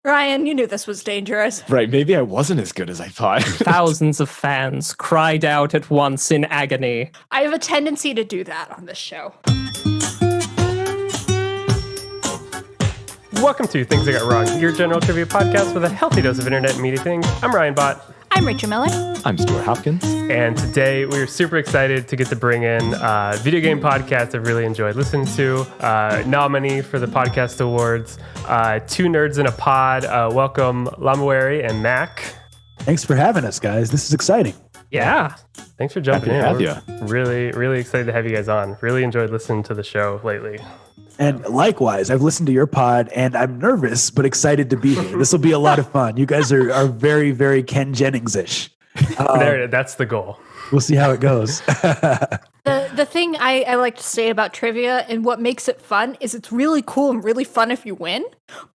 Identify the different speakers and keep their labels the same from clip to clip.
Speaker 1: Ryan, you knew this was dangerous.
Speaker 2: Right, maybe I wasn't as good as I thought.
Speaker 3: Thousands of fans cried out at once in agony.
Speaker 1: I have a tendency to do that on this show.
Speaker 4: Welcome to Things I Got Wrong, your general trivia podcast with a healthy dose of internet and media things. I'm Ryan Bott.
Speaker 1: I'm Rachel Miller.
Speaker 2: I'm Stuart Hopkins.
Speaker 4: And today we're super excited to get to bring in a video game podcast I've really enjoyed listening to. Nominee for the Podcast Awards. Two nerds in a pod. Welcome Lam and Mack.
Speaker 5: Thanks for having us, guys. This is exciting.
Speaker 4: Yeah. Thanks for jumping in.
Speaker 2: Happy to have
Speaker 4: you. Really, really excited to have you guys on. Really enjoyed listening to the show lately.
Speaker 5: And likewise, I've listened to your pod and I'm nervous, but excited to be here. This will be a lot of fun. You guys are very, very Ken Jennings-ish.
Speaker 4: That's the goal.
Speaker 5: We'll see how it goes.
Speaker 1: The thing I like to say about trivia and what makes it fun is it's really cool and really fun if you win,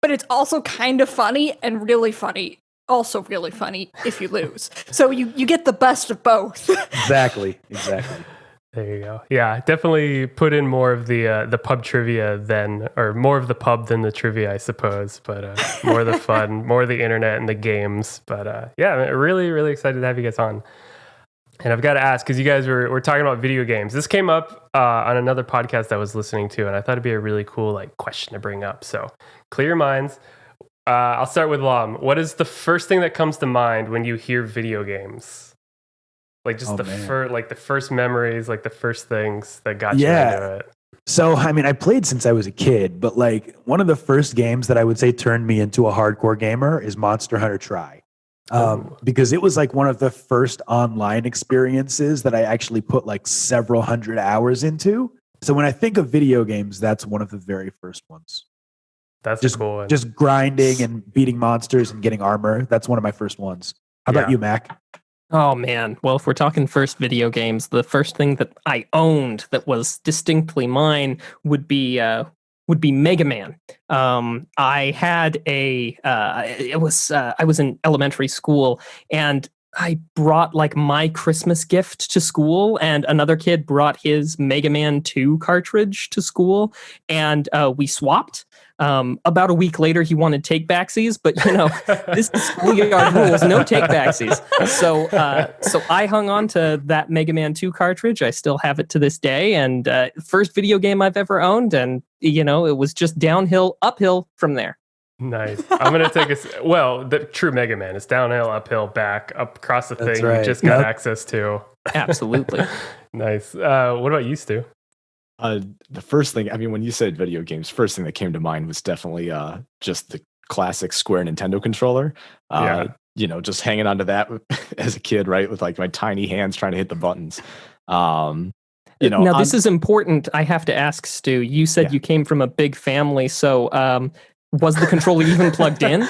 Speaker 1: but it's also kind of funny and really funny. Also really funny if you lose. So you get the best of both.
Speaker 5: Exactly.
Speaker 4: There you go. Yeah, definitely put in more of the pub trivia or more of the pub than the trivia, I suppose. But more of the fun, more of the internet and the games. But yeah, I'm really, really excited to have you guys on. And I've got to ask, because you guys were talking about video games. This came up on another podcast I was listening to, and I thought it'd be a really cool question to bring up. So clear your minds. I'll start with Lam. What is the first thing that comes to mind when you hear video games? Like just the first memories, like the first things that got you into it.
Speaker 5: So, I mean, I played since I was a kid, but like one of the first games that I would say turned me into a hardcore gamer is Monster Hunter Tri. Because it was like one of the first online experiences that I actually put like several hundred hours into. So when I think of video games, that's one of the very first ones.
Speaker 4: That's
Speaker 5: just
Speaker 4: cool one.
Speaker 5: Just grinding and beating monsters and getting armor. That's one of my first ones. How about you, Mac?
Speaker 3: Oh, man. Well, if we're talking first video games, the first thing that I owned that was distinctly mine would be Mega Man. I had I was in elementary school, and I brought like my Christmas gift to school, and another kid brought his Mega Man 2 cartridge to school, and we swapped. About a week later, he wanted take backsies, but this is schoolyard rules, no take backsies. So I hung on to that Mega Man 2 cartridge. I still have it to this day, and first video game I've ever owned, and it was just downhill, uphill from there.
Speaker 4: Nice. I'm gonna take the true Mega Man is downhill, uphill, back, up across the thing you just got access to.
Speaker 3: Absolutely.
Speaker 4: Nice. What about you, Stu?
Speaker 2: The first thing, I mean, when you said video games, first thing that came to mind was definitely just the classic Square Nintendo controller. Just hanging onto that as a kid, right, with like my tiny hands trying to hit the buttons. Now,
Speaker 3: this is important. I have to ask, Stu. You said you came from a big family, so was the controller even plugged in?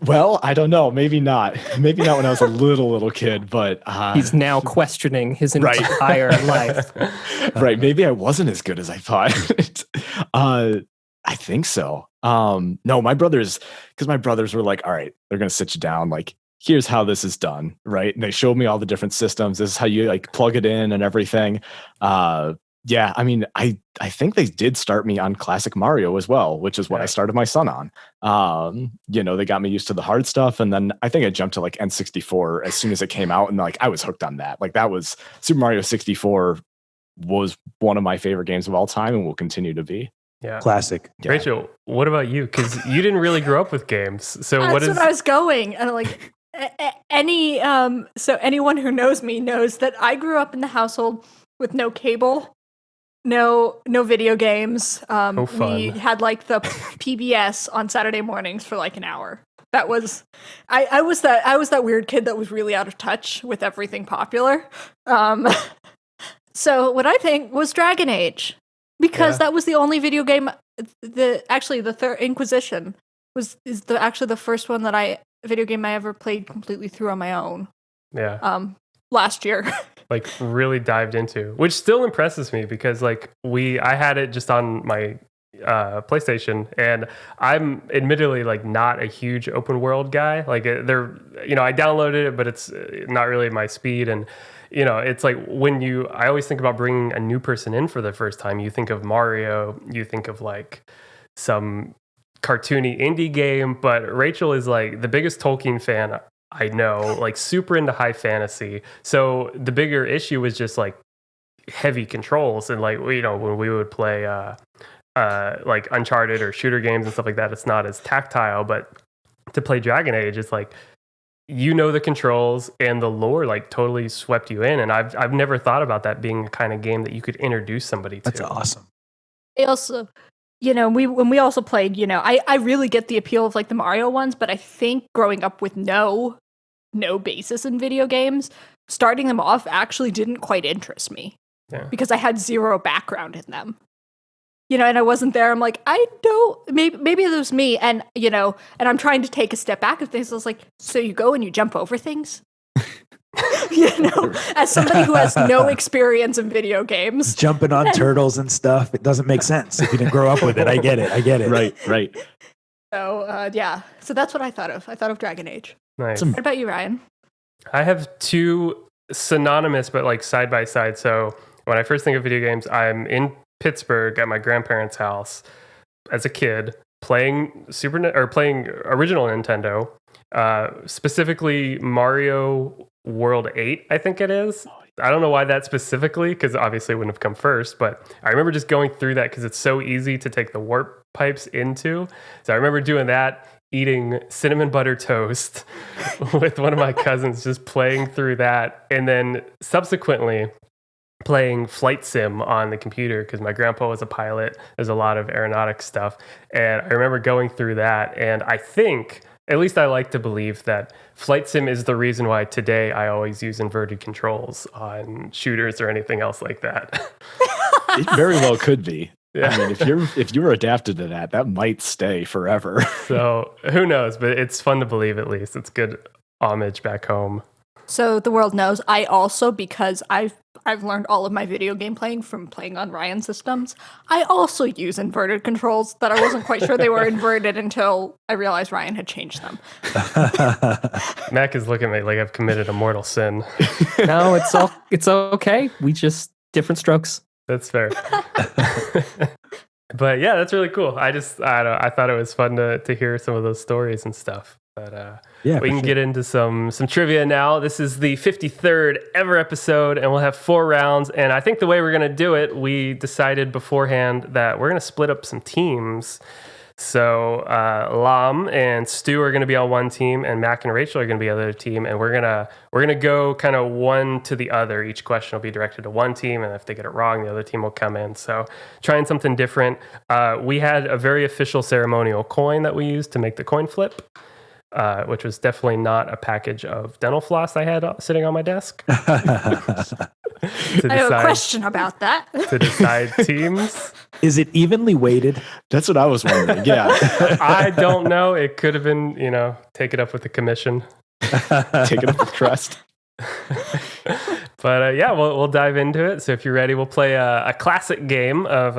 Speaker 2: Well, I don't know. Maybe not. Maybe not when I was a little kid, but
Speaker 3: he's now questioning his entire life.
Speaker 2: Right. Maybe I wasn't as good as I thought. I think so. No, my brothers were like, all right, they're going to sit you down. Like, here's how this is done. Right. And they showed me all the different systems. This is how you like plug it in and everything. Yeah, I mean, I think they did start me on classic Mario as well, which is what I started my son on. They got me used to the hard stuff, and then I think I jumped to like N64 as soon as it came out, and like I was hooked on that. Like that was Super Mario 64 was one of my favorite games of all time, and will continue to be.
Speaker 4: Yeah,
Speaker 5: classic.
Speaker 4: Yeah. Rachel, what about you? Because you didn't really grow up with games, so
Speaker 1: that's what I was going. And like anyone who knows me knows that I grew up in the household with no cable. No video games. We had like the PBS on Saturday mornings for like an hour. That was I was that weird kid that was really out of touch with everything popular. So what I think was Dragon Age, because that was the only video game. The third Inquisition is the first one video game I ever played completely through on my own.
Speaker 4: Yeah.
Speaker 1: Last year.
Speaker 4: Like really dived into, which still impresses me because like I had it just on my PlayStation, and I'm admittedly like not a huge open world guy. Like I downloaded it, but it's not really my speed. And it's like I always think about bringing a new person in for the first time. You think of Mario, you think of like some cartoony indie game, but Rachel is like the biggest Tolkien fan I know, like super into high fantasy. So the bigger issue was just like heavy controls, and like, you know, when we would play like Uncharted or shooter games and stuff like that, it's not as tactile. But to play Dragon Age, it's like, you know, the controls and the lore like totally swept you in, and I've never thought about that being a kind of game that you could introduce somebody to.
Speaker 5: That's awesome.
Speaker 1: I also, you know, when we also played, you know, I really get the appeal of like the Mario ones, but I think growing up with no basis in video games, starting them off actually didn't quite interest me.
Speaker 4: Yeah.
Speaker 1: Because I had zero background in them. You know, and I wasn't there. I'm like, I don't, maybe it was me. And, you know, and I'm trying to take a step back of things. I was like, so you go and you jump over things? You know, as somebody who has no experience in video games.
Speaker 5: Jumping on turtles and stuff, it doesn't make sense if you didn't grow up with it. I get it.
Speaker 2: Right.
Speaker 1: So, yeah. So that's what I thought of. I thought of Dragon Age.
Speaker 4: Nice.
Speaker 1: What about you, Ryan?
Speaker 4: I have two synonymous, but like side by side. So when I first think of video games, I'm in Pittsburgh at my grandparents' house as a kid playing playing original Nintendo, specifically Mario World 8, I think it is. I don't know why that specifically, because obviously it wouldn't have come first, but I remember just going through that because it's so easy to take the warp pipes into. So I remember doing that, eating cinnamon butter toast with one of my cousins, just playing through that, and then subsequently playing flight sim on the computer because my grandpa was a pilot. There's a lot of aeronautic stuff, and I remember going through that, and I think, at least I like to believe, that flight sim is the reason why today I always use inverted controls on shooters or anything else like that.
Speaker 2: It very well could be.
Speaker 4: Yeah.
Speaker 2: I mean, if you're adapted to that might stay forever.
Speaker 4: So who knows? But it's fun to believe, at least. It's good homage back home.
Speaker 1: So the world knows I also, because I've learned all of my video game playing from playing on Ryan systems, I also use inverted controls that I wasn't quite sure they were inverted until I realized Ryan had changed them.
Speaker 4: Mac is looking at me like I've committed a mortal sin.
Speaker 3: No, it's okay. We just different strokes.
Speaker 4: That's fair. But yeah, that's really cool. I thought it was fun to hear some of those stories and stuff. But
Speaker 5: yeah,
Speaker 4: we can get into some trivia now. This is the 53rd ever episode, and we'll have 4 rounds. And I think the way we're going to do it, we decided beforehand that we're going to split up some teams. So Lam and Stu are going to be on one team, and Mac and Rachel are going to be on the other team. And we're gonna go kind of one to the other. Each question will be directed to one team, and if they get it wrong, the other team will come in. So trying something different. We had a very official ceremonial coin that we used to make the coin flip. Which was definitely not a package of dental floss I had sitting on my desk.
Speaker 1: I have a question about that.
Speaker 4: To decide teams.
Speaker 5: Is it evenly weighted?
Speaker 2: That's what I was wondering. Yeah.
Speaker 4: I don't know. It could have been, take it up with the commission.
Speaker 2: Take it up with crust.
Speaker 4: But yeah, we'll dive into it. So if you're ready, we'll play a classic game of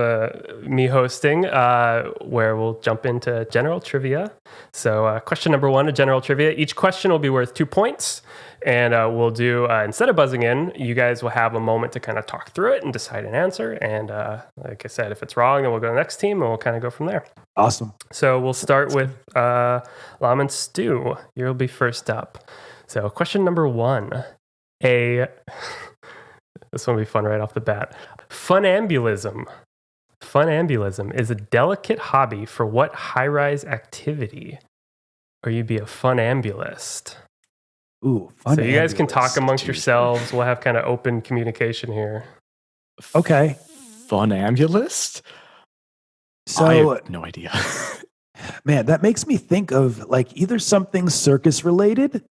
Speaker 4: me hosting where we'll jump into general trivia. So question number 1 of general trivia. Each question will be worth 2 points. And we'll do, instead of buzzing in, you guys will have a moment to kind of talk through it and decide an answer. And like I said, if it's wrong, then we'll go to the next team and we'll kind of go from there.
Speaker 5: Awesome.
Speaker 4: So we'll start with Lam and Stu. You'll be first up. So question number 1. This one will be fun right off the bat. Funambulism. Funambulism is a delicate hobby for what high-rise activity? Or you'd be a funambulist.
Speaker 5: Ooh,
Speaker 4: So you guys can
Speaker 5: funambulist.
Speaker 4: talk amongst yourselves. We'll have kind of open communication here.
Speaker 5: Okay.
Speaker 2: Funambulist?
Speaker 5: So
Speaker 2: I have no idea.
Speaker 5: man, that makes me think of like either something circus related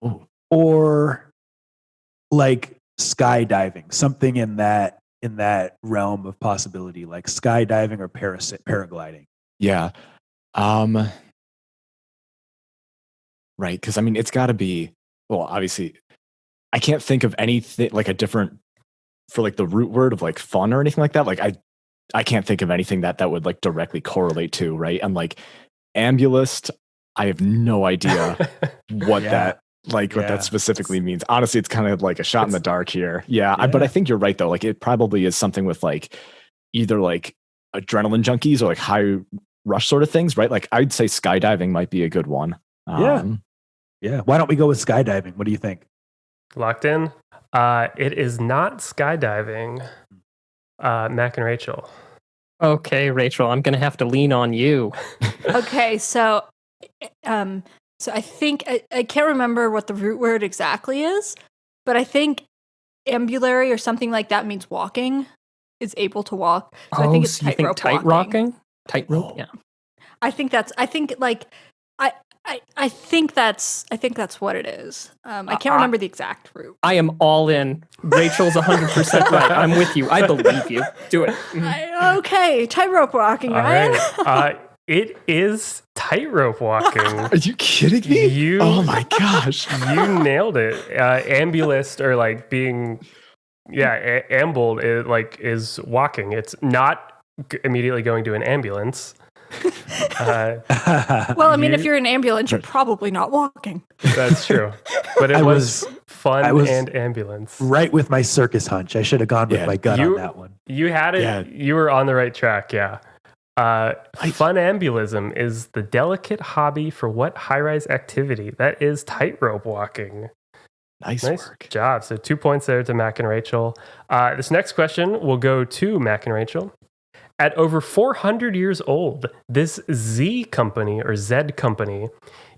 Speaker 2: Oh.
Speaker 5: or like skydiving, something in that realm of possibility, like skydiving or paragliding.
Speaker 2: Yeah. Right, because I mean it's got to be, well, obviously I can't think of anything like a different for like the root word of like fun or anything like that. Like I can't think of anything that would like directly correlate to, right? And like ambulist, I have no idea what
Speaker 5: Yeah.
Speaker 2: what
Speaker 5: Yeah.
Speaker 2: that specifically means. Honestly, it's kind of like a shot in the dark here. Yeah. But I think you're right though. Like it probably is something with like either like adrenaline junkies or like high rush sort of things, right? Like I'd say skydiving might be a good one.
Speaker 5: Yeah. Why don't we go with skydiving? What do you think?
Speaker 4: Locked in? It is not skydiving. Mac and Rachel.
Speaker 3: Okay, Rachel, I'm going to have to lean on you.
Speaker 1: Okay, so I think I can't remember what the root word exactly is, but I think ambulary or something like that means walking, is able to walk. So I think it's
Speaker 3: so you think tightrope? Tightrope, yeah.
Speaker 1: I think that's what it is. I can't remember the exact root.
Speaker 3: I am all in. Rachel's 100% right. I'm with you. I believe you. Do it.
Speaker 1: Okay, tightrope walking, Ryan.
Speaker 4: Right. It is tightrope walking.
Speaker 2: Are you kidding me? Oh my gosh.
Speaker 4: You nailed it. Ambulist, or like being, ambled, is walking. It's not immediately going to an ambulance.
Speaker 1: Well, I mean, if you're in an ambulance, you're probably not walking.
Speaker 4: That's true. But it was fun and ambulance.
Speaker 5: Right with my circus hunch. I should have gone with my gut on that one.
Speaker 4: You had it. Yeah. You were on the right track. Yeah. Funambulism is the delicate hobby for what high-rise activity? That is tightrope walking.
Speaker 2: Nice work.
Speaker 4: Job. So 2 points there to Mac and Rachel. This next question will go to Mac and Rachel. At over 400 years old, this Z company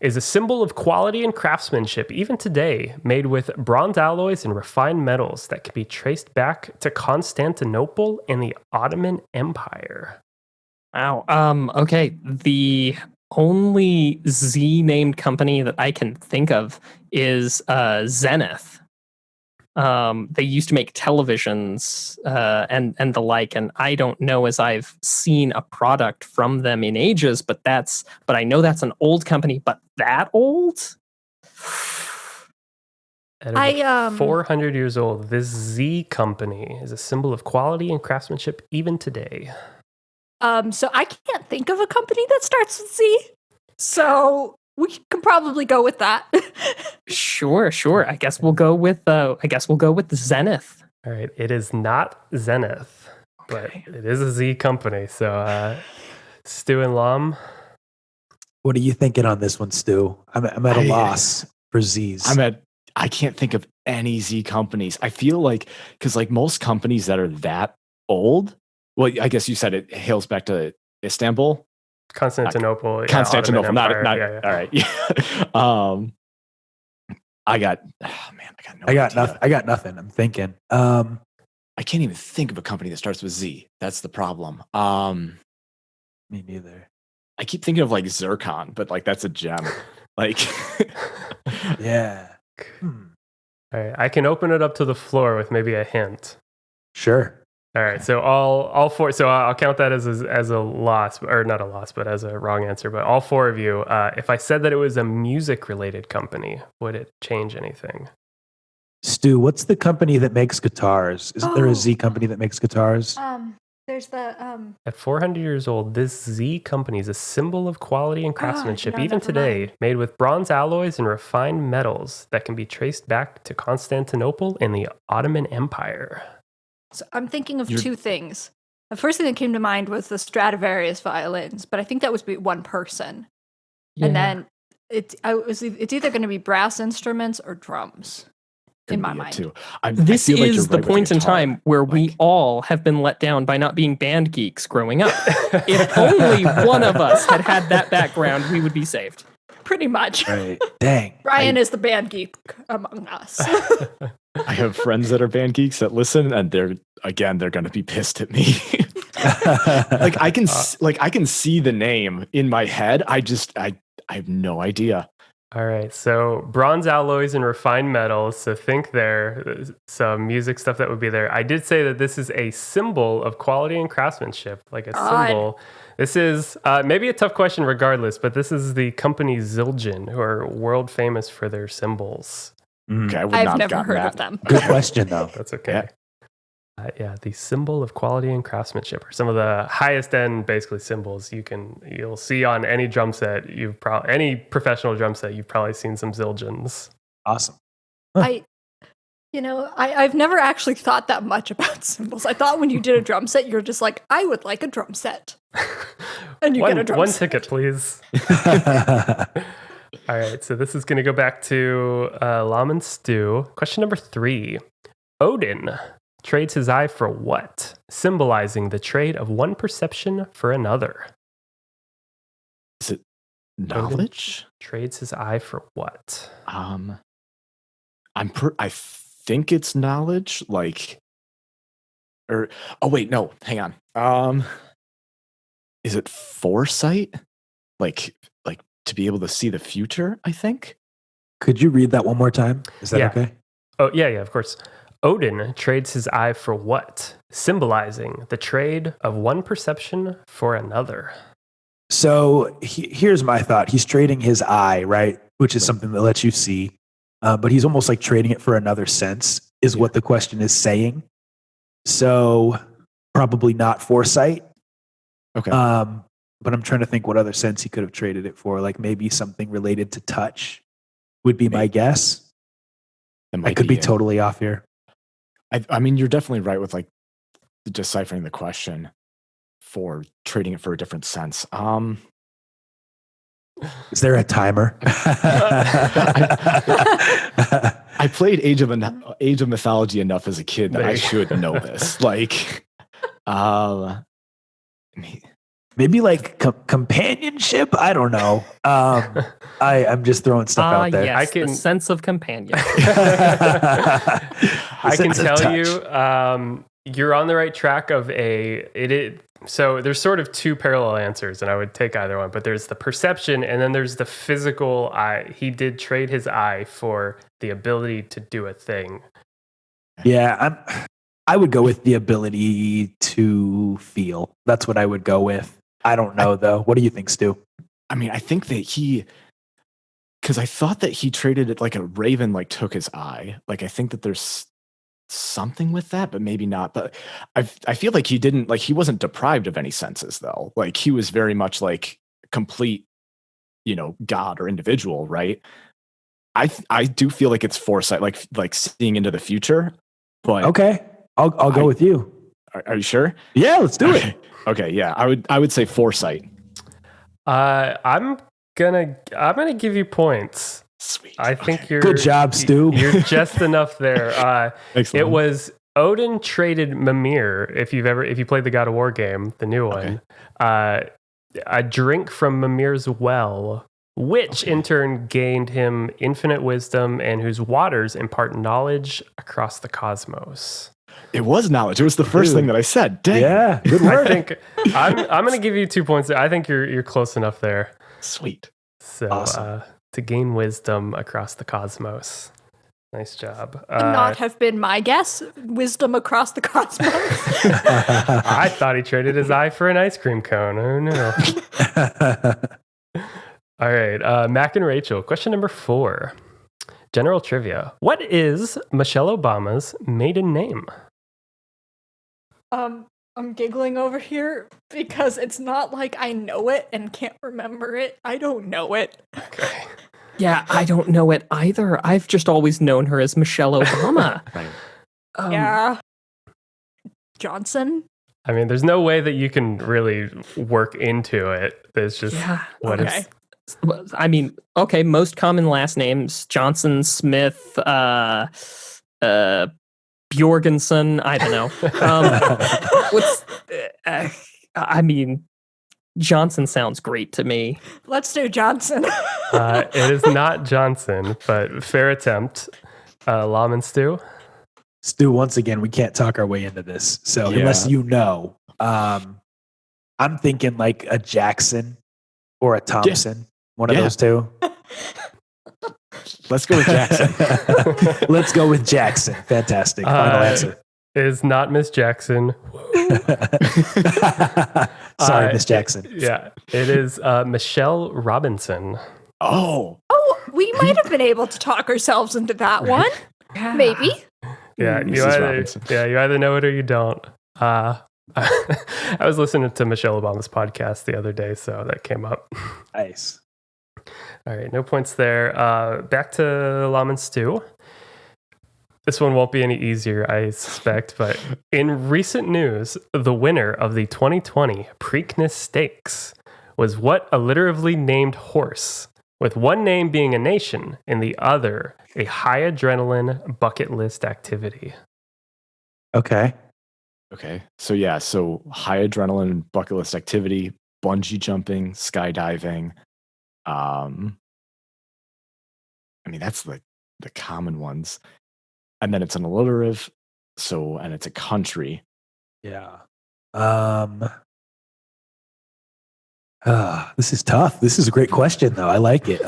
Speaker 4: is a symbol of quality and craftsmanship even today, made with bronze alloys and refined metals that can be traced back to Constantinople and the Ottoman Empire.
Speaker 3: Wow. Okay. The only Z-named company that I can think of is Zenith. They used to make televisions and the like, and I don't know as I've seen a product from them in ages, but I know that's an old company, but that old?
Speaker 4: At 400 years old, this Z company is a symbol of quality and craftsmanship even today.
Speaker 1: So I can't think of a company that starts with Z. So we can probably go with that.
Speaker 3: Sure. I guess we'll go with Zenith.
Speaker 4: All right, it is not Zenith, but it is a Z company. So, Stu and Lam,
Speaker 5: what are you thinking on this one, Stu? I'm at a loss for Z's.
Speaker 2: I can't think of any Z companies. I feel like because like most companies that are that old. Well, I guess you said it hails back to Istanbul.
Speaker 4: Constantinople.
Speaker 2: Constantinople.
Speaker 4: Ottoman Empire.
Speaker 2: Not.
Speaker 4: Yeah.
Speaker 2: All right. Yeah. I got nothing.
Speaker 5: I got nothing. I'm thinking.
Speaker 2: I can't even think of a company that starts with Z. That's the problem.
Speaker 5: Me neither.
Speaker 2: I keep thinking of like zircon, but like that's a gem. Like,
Speaker 5: yeah.
Speaker 4: All right. I can open it up to the floor with maybe a hint.
Speaker 5: Sure.
Speaker 4: All right, so all four. So I'll count that as a loss, or not a loss, but as a wrong answer. But all four of you, if I said that it was a music-related company, would it change anything?
Speaker 5: Stu, what's the company that makes guitars? Isn't there a Z company that makes guitars?
Speaker 1: There's the
Speaker 4: At 400 years old, this Z company is a symbol of quality and craftsmanship, even today, made with bronze alloys and refined metals that can be traced back to Constantinople and the Ottoman Empire.
Speaker 1: So I'm thinking of two things. The first thing that came to mind was the Stradivarius violins, but I think that was one person. Yeah. And then it's either going to be brass instruments or drums. In my mind,
Speaker 2: too.
Speaker 3: This is the point in time where we all have been let down by not being band geeks growing up. If only one of us had that background, we would be saved.
Speaker 1: Pretty much.
Speaker 5: Right. Dang.
Speaker 1: Ryan is the band geek among us.
Speaker 2: I have friends that are band geeks that listen, and they're going to be pissed at me. Like I can see the name in my head. I have no idea.
Speaker 4: All right, so bronze alloys and refined metals. So think there, some music stuff that would be there. I did say that this is a symbol of quality and craftsmanship, like a symbol. This is maybe a tough question regardless, but this is the company Zildjian, who are world famous for their symbols.
Speaker 2: Okay,
Speaker 1: I've never heard of them.
Speaker 5: Good question, though.
Speaker 4: That's okay. The symbol of quality and craftsmanship are some of the highest end, basically, symbols you'll see on any drum set. Any professional drum set, you've probably seen some Zildjians.
Speaker 5: Awesome.
Speaker 1: Huh. You know, I've never actually thought that much about symbols. I thought when you did a drum set, you're just like, I would like a drum set. And you get a drum
Speaker 4: one
Speaker 1: set.
Speaker 4: ticket, please. All right, so this is going to go back to Lam and Stu. Question number 3. Odin trades his eye for what? Symbolizing the trade of one perception for another.
Speaker 2: Is it knowledge?
Speaker 4: Odin trades his eye for what?
Speaker 2: I think it's knowledge, like, or oh wait, no, hang on. Is it foresight? Like to be able to see the future, I think.
Speaker 5: Could you read that one more time? Is that okay?
Speaker 4: Oh, yeah, of course. Odin trades his eye for what? Symbolizing the trade of one perception for another.
Speaker 5: So here's my thought. He's trading his eye, right? Which is something that lets you see. But he's almost like trading it for another sense, is what the question is saying. So probably not foresight.
Speaker 2: Okay.
Speaker 5: But I'm trying to think what other sense he could have traded it for. Like maybe something related to touch would be my guess. I could be totally off here.
Speaker 2: I mean, you're definitely right with like deciphering the question for trading it for a different sense.
Speaker 5: Is there a timer?
Speaker 2: I played Age of Mythology enough as a kid that I should know this. Like,
Speaker 5: maybe like companionship. I don't know. I'm just throwing stuff out there.
Speaker 3: Yes, the sense of companionship.
Speaker 4: I can tell you, you're on the right track of so there's sort of two parallel answers, and I would take either one, but there's the perception and then there's the physical eye. He did trade his eye for the ability to do a thing.
Speaker 5: Yeah, I would go with the ability to feel. That's what I would go with. I don't know though. What do you think, Stu?
Speaker 2: I mean, I think that because I thought that he traded it like a raven, like took his eye. Like, I think that there's something with that, but maybe not. But I feel like he wasn't deprived of any senses though. Like he was very much like complete, God or individual, right? I do feel like it's foresight, like seeing into the future. But
Speaker 5: okay, I'll go with you.
Speaker 2: Are you sure?
Speaker 5: Yeah, let's do it.
Speaker 2: Okay, yeah, I would say foresight.
Speaker 4: I'm gonna give you points.
Speaker 2: Sweet.
Speaker 4: I think you're
Speaker 5: good job, Stu.
Speaker 4: You're just enough there.
Speaker 2: Excellent.
Speaker 4: It was Odin traded Mimir. If you played the God of War game, the new one, a drink from Mimir's well, which in turn gained him infinite wisdom, and whose waters impart knowledge across the cosmos.
Speaker 2: It was knowledge. It was the first thing that I said. Dang.
Speaker 5: Yeah, good work.
Speaker 4: I think I'm going to give you 2 points. I think you're close enough there.
Speaker 2: Sweet.
Speaker 4: So
Speaker 5: awesome.
Speaker 4: To gain wisdom across the cosmos. Nice job.
Speaker 1: Would not have been my guess. Wisdom across the cosmos.
Speaker 4: I thought he traded his eye for an ice cream cone. Oh no. All right, Mac and Rachel. Question number 4. General trivia. What is Michelle Obama's maiden name?
Speaker 1: I'm giggling over here because it's not like I know it and can't remember it. I don't know it.
Speaker 4: Okay.
Speaker 3: Yeah, I don't know it either. I've just always known her as Michelle Obama.
Speaker 2: Right.
Speaker 1: Yeah. Johnson?
Speaker 4: I mean, there's no way that you can really work into it. It's just what
Speaker 1: okay.
Speaker 3: I mean, okay, most common last names: Johnson, Smith, Bjorgensen. I don't know. I mean, Johnson sounds great to me.
Speaker 1: Let's do Johnson.
Speaker 4: It is not Johnson, but fair attempt. Lam and Stu?
Speaker 5: Stu, once again, we can't talk our way into this. So unless you know, I'm thinking like a Jackson or a Thompson. One of those two.
Speaker 2: Let's go with Jackson.
Speaker 5: Let's go with Jackson. Fantastic. Final answer.
Speaker 4: It is not Miss Jackson.
Speaker 5: Sorry, Miss Jackson.
Speaker 4: Yeah, it is Michelle Robinson.
Speaker 2: Oh,
Speaker 1: we might have been able to talk ourselves into that one. Maybe.
Speaker 4: Yeah, you either know it or you don't. I was listening to Michelle Obama's podcast the other day, so that came up.
Speaker 5: Nice.
Speaker 4: All right, no points there. Back to Lam and Stu. This one won't be any easier, I suspect, but in recent news, the winner of the 2020 Preakness Stakes was what alliteratively named horse, with one name being a nation and the other a high adrenaline bucket list activity.
Speaker 5: Okay.
Speaker 2: So high adrenaline bucket list activity, bungee jumping, skydiving. That's the common ones. And then it's an alliterative, and it's a country.
Speaker 5: Yeah. This is tough. This is a great question, though. I like it.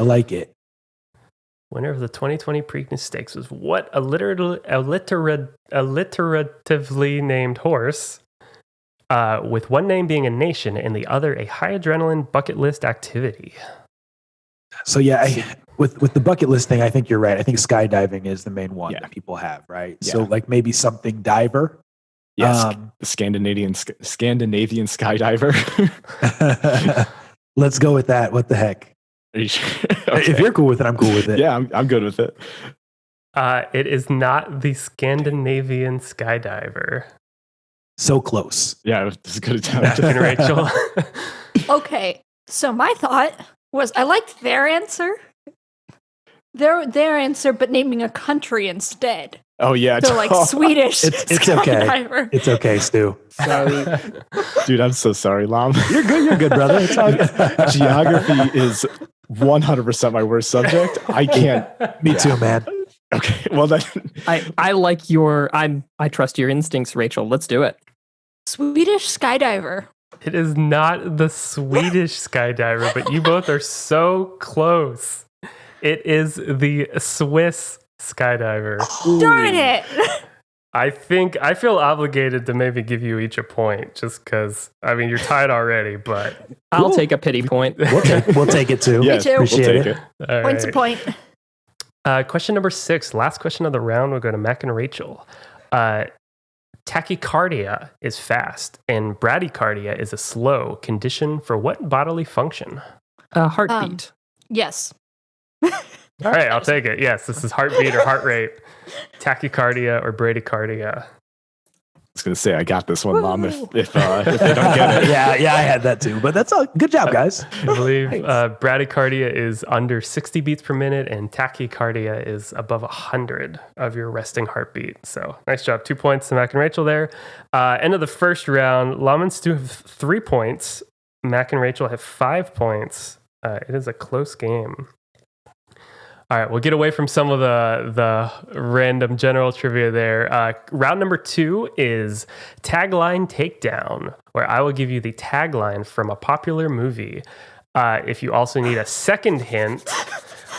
Speaker 4: Winner of the 2020 Preakness Stakes was what alliteratively named horse, with one name being a nation and the other a high adrenaline bucket list activity.
Speaker 5: So with the bucket list thing, I think you're right. I think skydiving is the main one that people have, right? Yeah. So like maybe something diver.
Speaker 2: Yes, the Scandinavian skydiver.
Speaker 5: Let's go with that. What the heck?
Speaker 2: Are you sure? Okay.
Speaker 5: If you're cool with it, I'm cool with it.
Speaker 2: Yeah, I'm good with it.
Speaker 4: It is not the Scandinavian skydiver.
Speaker 5: So close.
Speaker 2: Yeah, it was a good attempt.
Speaker 4: And Rachel.
Speaker 1: Okay, so my thought was I liked their answer. Their answer, but naming a country instead.
Speaker 2: Oh yeah,
Speaker 1: so like Swedish.
Speaker 5: It's okay. It's okay, Stu.
Speaker 2: Sorry, dude. I'm so sorry, Lam.
Speaker 5: You're good, brother. It's all good.
Speaker 2: Geography is 100% my worst subject. I can't.
Speaker 5: Me too, man.
Speaker 2: Okay, well then.
Speaker 3: I like your. I trust your instincts, Rachel. Let's do it.
Speaker 1: Swedish skydiver.
Speaker 4: It is not the Swedish skydiver, but you both are so close. It is the Swiss skydiver.
Speaker 1: Darn it!
Speaker 4: I feel obligated to maybe give you each a point, just because. You're tied already, but
Speaker 3: I'll take a pity point.
Speaker 5: We'll take it too.
Speaker 2: Yes,
Speaker 5: Appreciate it.
Speaker 4: All
Speaker 1: Points
Speaker 4: right.
Speaker 1: a point.
Speaker 4: Question number 6, last question of the round. We'll go to Mac and Rachel. Tachycardia is fast, and bradycardia is a slow condition for what bodily function?
Speaker 3: Heartbeat.
Speaker 1: Yes.
Speaker 4: All right, I'll take it. Yes, this is heartbeat or heart rate. Tachycardia or bradycardia.
Speaker 2: I was going to say I got this one, Mom. If they don't get it,
Speaker 5: yeah, I had that too. But that's all. Good job, guys.
Speaker 4: I believe bradycardia is under 60 beats per minute, and tachycardia is above 100 of your resting heartbeat. So nice job. 2 points to Mac and Rachel there. End of the first round. Lam and Stu have 3 points. Mac and Rachel have 5 points. It is a close game. All right, we'll get away from some of the random general trivia there. Round number 2 is Tagline Takedown, where I will give you the tagline from a popular movie. If you also need a second hint,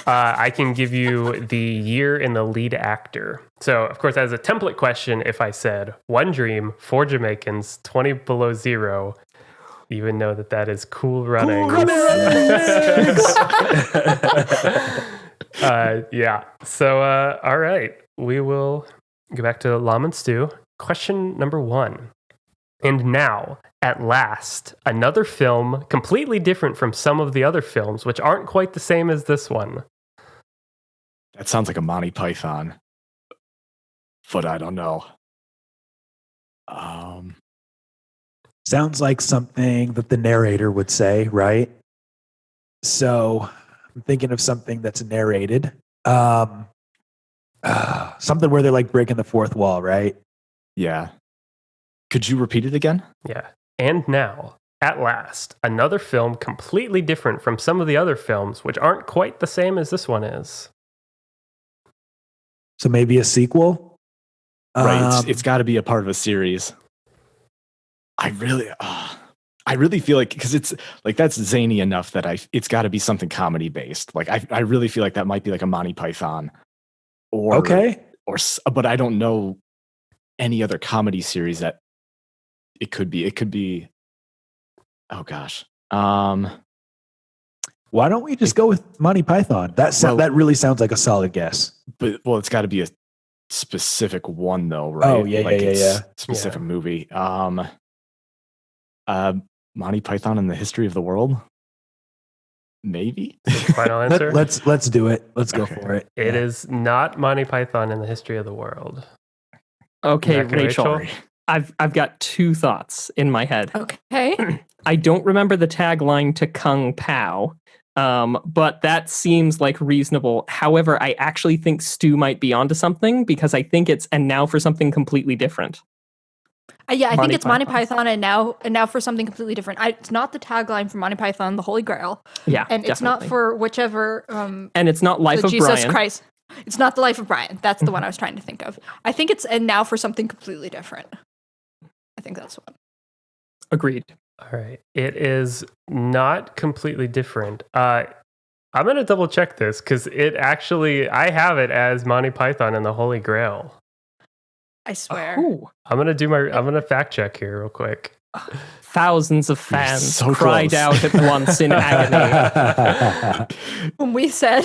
Speaker 4: I can give you the year and the lead actor. So, of course, as a template question, if I said 1 Dream, 4 Jamaicans, 20 Below Zero, you would know that is Cool Runnings. Yeah. So, all right. We will go back to Lam and Stu. Question number 1. And now, at last, another film completely different from some of the other films, which aren't quite the same as this one.
Speaker 2: That sounds like a Monty Python, but I don't know.
Speaker 5: Sounds like something that the narrator would say, right? So I'm thinking of something that's narrated. Something where they're like breaking the fourth wall, right?
Speaker 2: Yeah. Could you repeat it again?
Speaker 4: Yeah. And now, at last, another film completely different from some of the other films, which aren't quite the same as this one is.
Speaker 5: So maybe a sequel?
Speaker 2: Right. It's got to be a part of a series. I really feel like, because it's like that's zany enough that it's got to be something comedy based. Like I really feel like that might be like a Monty Python, but I don't know any other comedy series that it could be. It could be. Oh gosh.
Speaker 5: Why don't we just go with Monty Python? That really sounds like a solid guess.
Speaker 2: But it's got to be a specific one though, right?
Speaker 5: Oh yeah,
Speaker 2: like
Speaker 5: yeah.
Speaker 2: Specific movie. Monty Python and the History of the World. maybe.
Speaker 4: Final answer?
Speaker 5: Let's do it. Let's go for it.
Speaker 4: It is not Monty Python in the History of the World.
Speaker 3: Okay,
Speaker 4: Mac and
Speaker 3: Rachel. I've got two thoughts in my head.
Speaker 1: Okay.
Speaker 3: I don't remember the tagline to Kung Pao, but that seems like reasonable. However, I actually think Stu might be onto something because I think it's and now for something completely different.
Speaker 1: Yeah, I think it's Monty
Speaker 3: Python.
Speaker 1: Python and now for something completely different. It's not the tagline for Monty Python, The Holy Grail.
Speaker 3: Yeah,
Speaker 1: and it's not
Speaker 3: definitely.
Speaker 1: for whichever.
Speaker 3: And it's not Life of
Speaker 1: Jesus
Speaker 3: Brian.
Speaker 1: Christ. It's not The Life of Brian. That's the one I was trying to think of. I think it's and now for something completely different. I think that's the one.
Speaker 3: Agreed.
Speaker 4: All right. It is not completely different. I'm going to double check this because I have it as Monty Python and the Holy Grail.
Speaker 1: I swear.
Speaker 3: Oh,
Speaker 4: I'm going to fact check here real quick.
Speaker 3: thousands of fans
Speaker 2: so
Speaker 3: cried
Speaker 2: close.
Speaker 3: out at once in agony.
Speaker 1: When we said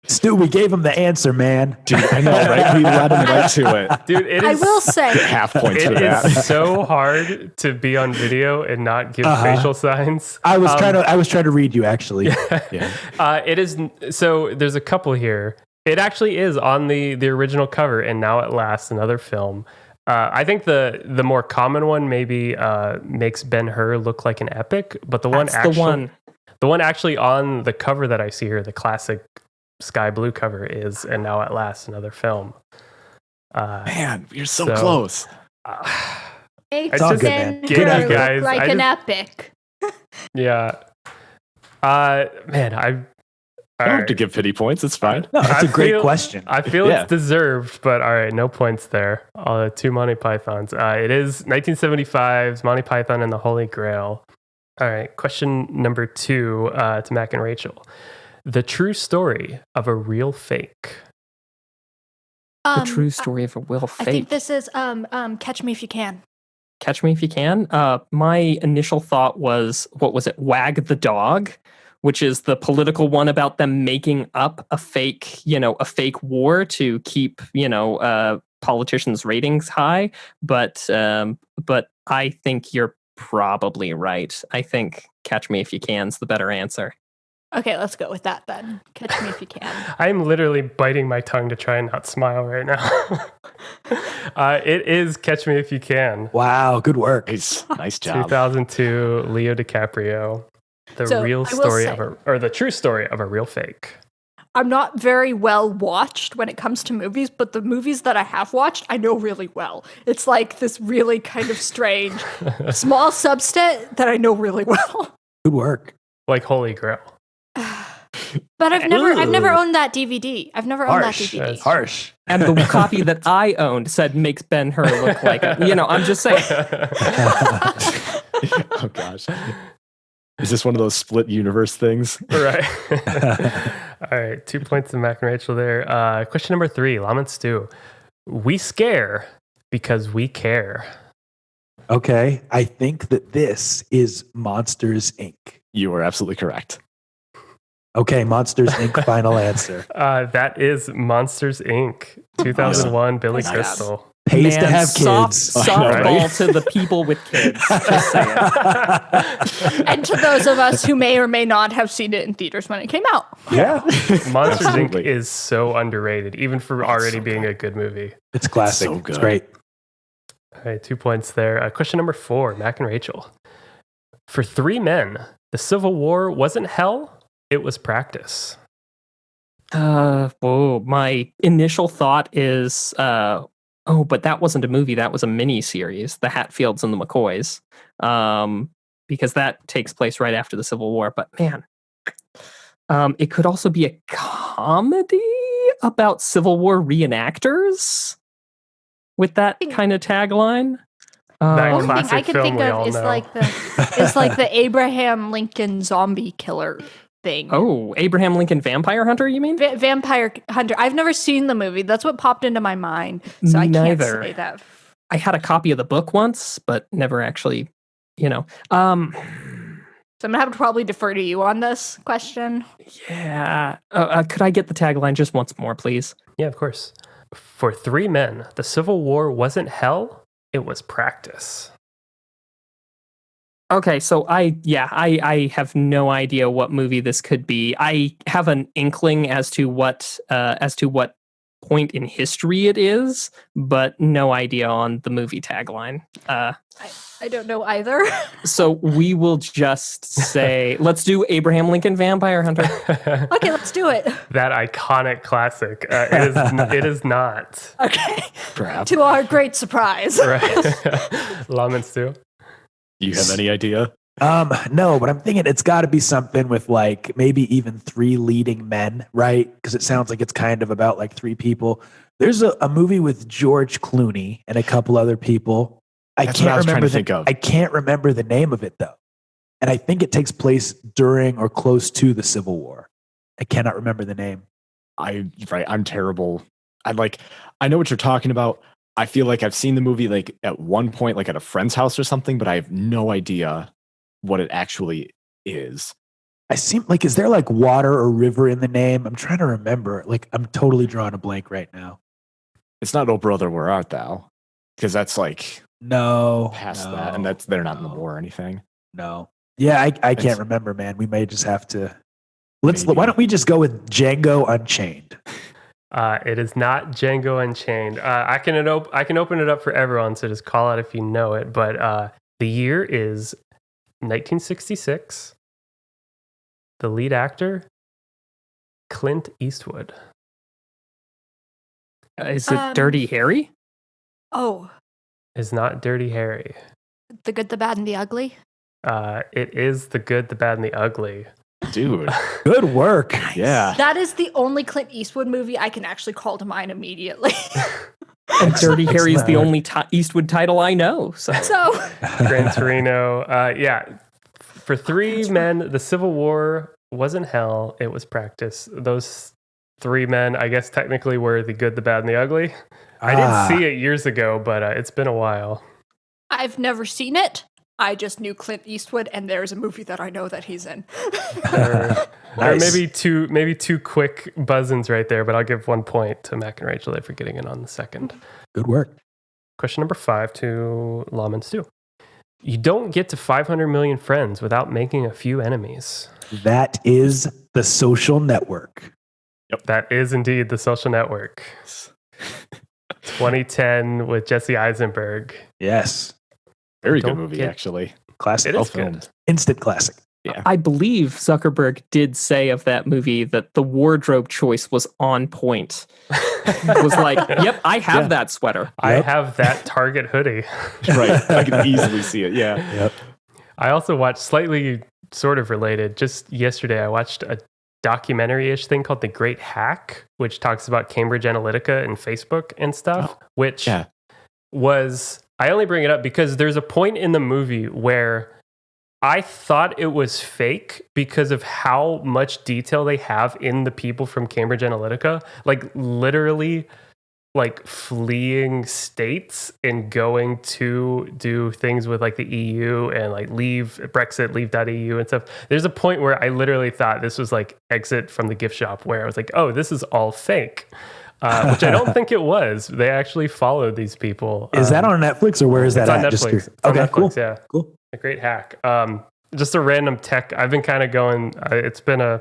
Speaker 5: Stu, we gave him the answer, man.
Speaker 2: Dude, I know, right? We led him right to it.
Speaker 4: Dude, it is,
Speaker 1: I will say
Speaker 2: Half points for
Speaker 4: it
Speaker 2: that.
Speaker 4: is so hard to be on video and not give facial signs.
Speaker 5: I was trying to read you actually.
Speaker 2: Yeah.
Speaker 4: It is so. There's a couple here. It actually is on the original cover, and Now at Last, another film. I think the more common one maybe makes Ben-Hur look like an epic, but the one actually on the cover that I see here, the classic sky blue cover, is And Now at Last, another film.
Speaker 2: Man, you're so close.
Speaker 1: it's
Speaker 5: all good,
Speaker 1: Ben
Speaker 5: man.
Speaker 4: Get it,
Speaker 1: Hur
Speaker 4: guys.
Speaker 1: like
Speaker 4: I
Speaker 1: an
Speaker 4: just-
Speaker 1: epic.
Speaker 4: Yeah. Man,
Speaker 2: I don't have to give pity points. It's fine.
Speaker 5: No, that's a great
Speaker 4: feel-
Speaker 5: question.
Speaker 4: I feel
Speaker 2: Yeah.
Speaker 4: it's deserved, but all right, no points there. 2 Monty Pythons. It is 1975's Monty Python and the Holy Grail. All right, question number 2 to Mac and Rachel. The true story of a real fake.
Speaker 3: The true story of a real fake.
Speaker 1: I think this is Catch Me If You Can.
Speaker 3: Catch Me If You Can. My initial thought was, what was it? Wag the Dog, which is the political one about them making up a fake war to keep, politicians' ratings high. But I think you're probably right. I think Catch Me If You Can's the better answer.
Speaker 1: Okay, let's go with that then. Catch Me If You Can.
Speaker 4: I'm literally biting my tongue to try and not smile right now. It is Catch Me If You Can.
Speaker 5: Wow, good work.
Speaker 2: Nice job.
Speaker 4: 2002, Leo DiCaprio. The true story of a real fake.
Speaker 1: I'm not very well watched when it comes to movies, but the movies that I have watched, I know really well. It's like this really kind of strange small subset that I know really well.
Speaker 5: Good work.
Speaker 4: Like Holy Grail.
Speaker 1: But I've never owned that DVD. I've never owned that DVD.
Speaker 4: That's
Speaker 5: Harsh.
Speaker 3: And the copy that I owned said makes Ben-Hur look like I'm just saying.
Speaker 2: Oh gosh. Is this one of those split universe things?
Speaker 4: Right. All right. 2 points to Mac and Rachel there. Question number 3, Lam and Stu. We scare because we care.
Speaker 5: Okay, I think that this is Monsters Inc.
Speaker 2: You are absolutely correct.
Speaker 5: Okay, Monsters Inc. Final answer.
Speaker 4: That is Monsters Inc. 2001, Billy
Speaker 1: Nice.
Speaker 4: Crystal.
Speaker 5: Pays to have kids.
Speaker 3: Softball to the people with kids. Just saying.
Speaker 1: And to those of us who may or may not have seen it in theaters when it came out.
Speaker 5: Yeah,
Speaker 4: Monsters Inc.
Speaker 2: Absolutely.
Speaker 4: is so underrated, even for already being a good movie.
Speaker 5: it's classic.
Speaker 2: so
Speaker 5: It's
Speaker 2: good.
Speaker 5: great.
Speaker 4: All right, 2 points there. Question number 4, Mac and Rachel. For 3 men, the Civil War wasn't hell, it was practice.
Speaker 3: My initial thought is, but that wasn't a movie. That was a mini series, The Hatfields and the McCoys, because that takes place right after the Civil War. But man, it could also be a comedy about Civil War reenactors with that kind of tagline.
Speaker 4: That
Speaker 1: Only thing
Speaker 4: classic
Speaker 1: I can
Speaker 4: film
Speaker 1: think
Speaker 4: we
Speaker 1: of
Speaker 4: all
Speaker 1: is
Speaker 4: know.
Speaker 1: like the Abraham Lincoln zombie killer thing.
Speaker 3: Oh, Abraham Lincoln Vampire Hunter, you mean?
Speaker 1: Vampire Hunter. I've never seen the movie. That's what popped into my mind. So I can't
Speaker 3: Neither.
Speaker 1: say that.
Speaker 3: I had a copy of the book once, but never actually,
Speaker 1: So I'm gonna have to probably defer to you on this question.
Speaker 3: Yeah. Could I get the tagline just once more, please?
Speaker 4: Yeah, of course. For 3 men, the Civil War wasn't hell, it was practice.
Speaker 3: Okay, so I have no idea what movie this could be. I have an inkling as to what point in history it is, but no idea on the movie tagline.
Speaker 1: I don't know either.
Speaker 3: So we will just say, let's do Abraham Lincoln Vampire Hunter.
Speaker 1: Okay, let's do it.
Speaker 4: That iconic classic. It is not.
Speaker 1: Okay.
Speaker 2: Perhaps.
Speaker 1: To our great surprise.
Speaker 4: Right. Lam and Stu.
Speaker 2: Do you have any idea?
Speaker 5: No, but I'm thinking it's got to be something with like maybe even 3 leading men, right? Because it sounds like it's kind of about like 3 people. There's a movie with George Clooney and a couple other people.
Speaker 2: That's what I was trying to think of.
Speaker 5: I can't remember the name of it though, and I think it takes place during or close to the Civil War. I cannot remember the name.
Speaker 2: I'm terrible. I know what you're talking about. I feel like I've seen the movie like at one point, like at a friend's house or something, but I have no idea what it actually is.
Speaker 5: I seem like, is there like water or river in the name? I'm trying to remember. Like, I'm totally drawing a blank right now.
Speaker 2: It's not "Oh Brother, Where Art Thou?" Because that's like past that, and they're not in the war or anything.
Speaker 5: No. Yeah, I can't remember, man. We may just have to. Why don't we just go with Django Unchained?
Speaker 4: It is not Django Unchained. I can open it up for everyone, so just call out if you know it. But the year is 1966. The lead actor, Clint Eastwood.
Speaker 3: Is it Dirty Harry?
Speaker 1: Oh,
Speaker 4: Is not Dirty Harry.
Speaker 1: The Good, the Bad, and the Ugly.
Speaker 4: It is The Good, the Bad, and the Ugly.
Speaker 2: Dude,
Speaker 5: Good work.
Speaker 2: yeah.
Speaker 1: That is the only Clint Eastwood movie I can actually call to mind immediately.
Speaker 3: And Dirty Harry is the only Eastwood title I know. So
Speaker 4: Gran Torino. For 3 men, the Civil War wasn't hell, it was practice. Those 3 men, I guess technically were The Good, the Bad, and the Ugly. I didn't see it years ago, but it's been a while.
Speaker 1: I've never seen it. I just knew Clint Eastwood, and there's a movie that I know that he's in.
Speaker 4: Or
Speaker 5: Nice.
Speaker 4: maybe two quick buzz-ins right there, but I'll give 1 point to Mac and Rachel for getting in on the second.
Speaker 5: Good work.
Speaker 4: Question number 5 to Lam and Stu. You don't get to 500 million friends without making a few enemies.
Speaker 5: That is The Social Network.
Speaker 4: That is indeed The Social Network. 2010 with Jesse Eisenberg.
Speaker 5: Yes.
Speaker 2: Very good
Speaker 4: Don't
Speaker 2: movie,
Speaker 4: get-
Speaker 2: actually.
Speaker 5: Classic.
Speaker 4: It is
Speaker 2: Well
Speaker 4: good.
Speaker 2: filmed.
Speaker 5: Instant classic.
Speaker 3: I believe Zuckerberg did say of that movie that the wardrobe choice was on point. It was like, yep, I have that sweater.
Speaker 4: I
Speaker 5: Yep.
Speaker 4: have that Target hoodie.
Speaker 2: Right. I can easily see it. Yeah.
Speaker 5: Yep.
Speaker 4: I also watched, slightly sort of related, just yesterday, I watched a documentary-ish thing called The Great Hack, which talks about Cambridge Analytica and Facebook and stuff, which was, I only bring it up because there's a point in the movie where I thought it was fake because of how much detail they have in the people from Cambridge Analytica, like literally like fleeing states and going to do things with like the EU and like leave Brexit, leave.eu and stuff. There's a point where I literally thought this was like exit from the gift shop, where I was like, oh, this is all fake. Which I don't think it was. They actually followed these people.
Speaker 5: Is that on Netflix or where is that
Speaker 4: It's on
Speaker 5: at?
Speaker 4: Netflix.
Speaker 5: Just curious.
Speaker 4: It's on
Speaker 5: Okay,
Speaker 4: Netflix,
Speaker 5: cool.
Speaker 4: yeah.
Speaker 5: Cool.
Speaker 4: A great hack. Just a random tech. I've been kind of going. It's been a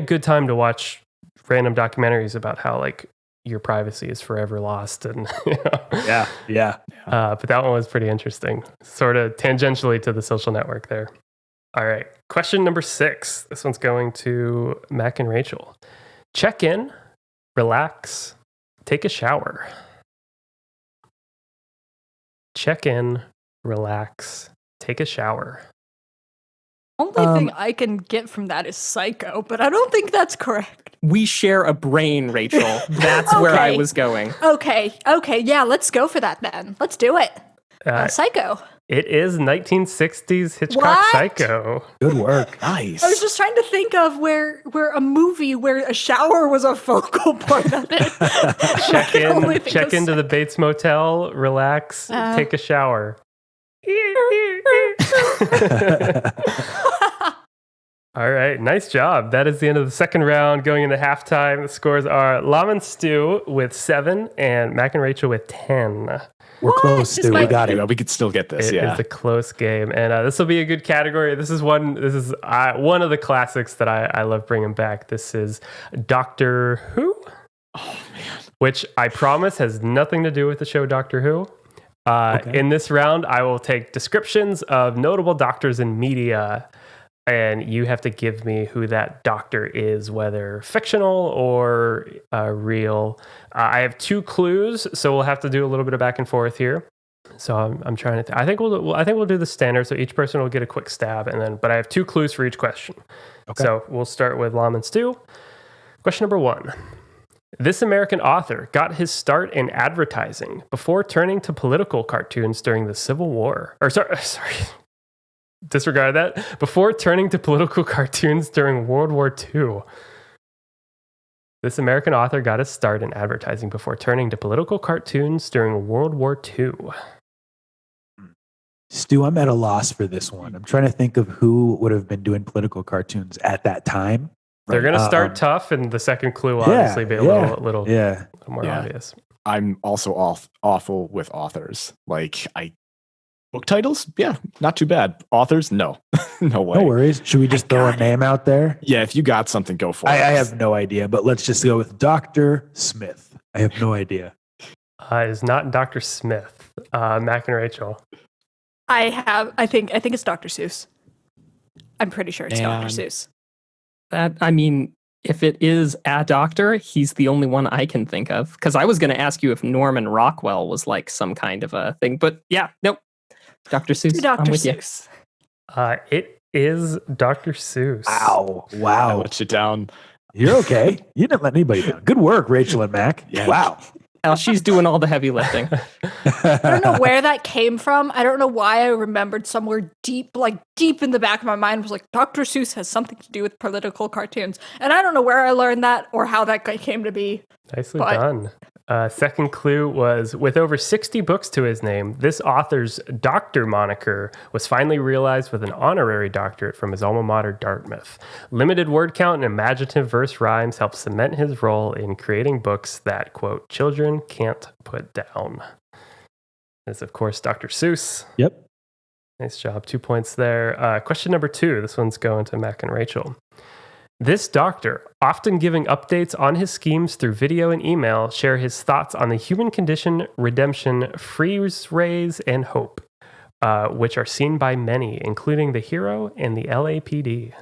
Speaker 4: good time to watch random documentaries about how like your privacy is forever lost, and you know.
Speaker 5: Yeah.
Speaker 4: But that one was pretty interesting. Sort of tangentially to The Social Network there. All right. Question number 6. This one's going to Mac and Rachel. Check in, relax, take a shower. Check in, relax, take a shower.
Speaker 1: Only thing I can get from that is Psycho, but I don't think that's correct.
Speaker 3: We share a brain, Rachel. That's where I
Speaker 1: Okay.
Speaker 3: was going.
Speaker 1: Okay, yeah, let's go for that then. Let's do it. Psycho.
Speaker 4: It is 1960s Hitchcock
Speaker 1: What?
Speaker 4: Psycho.
Speaker 5: Good work.
Speaker 2: Nice.
Speaker 1: I was just trying to think of where a movie where a shower was a focal point of it.
Speaker 4: Check into the Bates Motel, relax, take a shower. All right, nice job. That is the end of the second round. Going into halftime, the scores are Lam and Stu with 7 and Mac and Rachel with 10.
Speaker 5: We're close, Stu. We got it.
Speaker 2: We could still get this.
Speaker 4: It is a close game, and this will be a good category. This is one of the classics that I love bringing back. This is Doctor Who.
Speaker 2: Oh man!
Speaker 4: Which I promise has nothing to do with the show Doctor Who. Okay. In this round, I will take descriptions of notable doctors in media, and you have to give me who that doctor is, whether fictional or real. I have 2 clues, so we'll have to do a little bit of back and forth here. So I'm trying to. I think we'll do the standard. So each person will get a quick stab, but I have 2 clues for each question. Okay. So we'll start with Lam and Stu. Question number 1. This American author got his start in advertising before turning to political cartoons during the Civil War. Sorry. Disregard that. Before turning to political cartoons during World War II. This American author got his start in advertising before turning to political cartoons during World War II.
Speaker 5: Stu, I'm at a loss for this one. I'm trying to think of who would have been doing political cartoons at that time.
Speaker 4: They're going to start tough, and the second clue will obviously be a little more obvious.
Speaker 2: I'm also awful with authors. Book titles? Yeah, not too bad. Authors? No. No way.
Speaker 5: No worries. Should we just throw a name out there?
Speaker 2: Yeah, if you got something, go for it.
Speaker 5: I have no idea, but let's just go with Dr. Smith. I have no idea.
Speaker 4: It is not Dr. Smith. Mac and Rachel.
Speaker 1: I think it's Dr. Seuss. I'm pretty sure it's Dr. Seuss.
Speaker 3: If it is a doctor, he's the only one I can think of. Because I was going to ask you if Norman Rockwell was like some kind of a thing, but nope. Dr. Seuss.
Speaker 1: Dr.
Speaker 3: I'm with
Speaker 1: Seuss.
Speaker 4: It is Dr. Seuss.
Speaker 2: Wow. I let you down.
Speaker 5: You're okay. You didn't let anybody down. Good work, Rachel and Mac.
Speaker 2: Yeah.
Speaker 5: Wow.
Speaker 3: Well, she's doing all the heavy lifting.
Speaker 1: I don't know where that came from. I don't know why I remembered somewhere deep in the back of my mind was like, Dr. Seuss has something to do with political cartoons. And I don't know where I learned that or how that came to be.
Speaker 4: Nicely done. Second clue was, with over 60 books to his name, this author's doctor moniker was finally realized with an honorary doctorate from his alma mater, Dartmouth. Limited word count and imaginative verse rhymes helped cement his role in creating books that, quote, children can't put down. This, of course, Dr. Seuss.
Speaker 5: Yep.
Speaker 4: Nice job. 2 points there. Question number 2. This one's going to Mac and Rachel. This doctor, often giving updates on his schemes through video and email, share his thoughts on the human condition, redemption, freeze rays, and hope, which are seen by many, including the hero and the LAPD.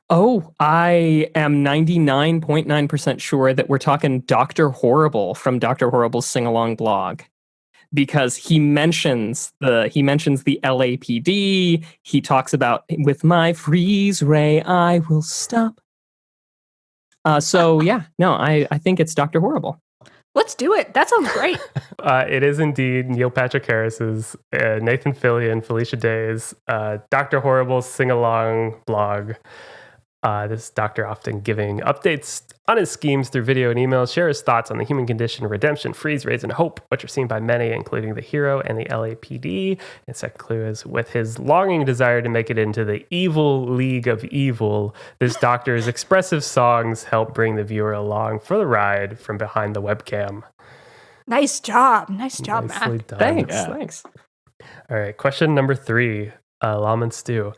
Speaker 3: Oh, I am 99.9% sure that we're talking Dr. Horrible from Dr. Horrible's sing-along blog. Because he mentions the LAPD. He talks about, with my freeze ray, I will stop. I think it's Dr. Horrible.
Speaker 1: Let's do it. That sounds great.
Speaker 4: It is indeed Neil Patrick Harris's, Nathan Fillion, Felicia Day's, Dr. Horrible's sing-along blog. This doctor often giving updates on his schemes through video and email, share his thoughts on the human condition, redemption, freeze rays, and hope, which are seen by many, including the hero and the LAPD. And second clue is, with his longing desire to make it into the evil league of evil, this doctor's expressive songs help bring the viewer along for the ride from behind the webcam.
Speaker 1: Nice job. Matt.
Speaker 3: Thanks.
Speaker 4: All right, question number 3, Lam and Stu.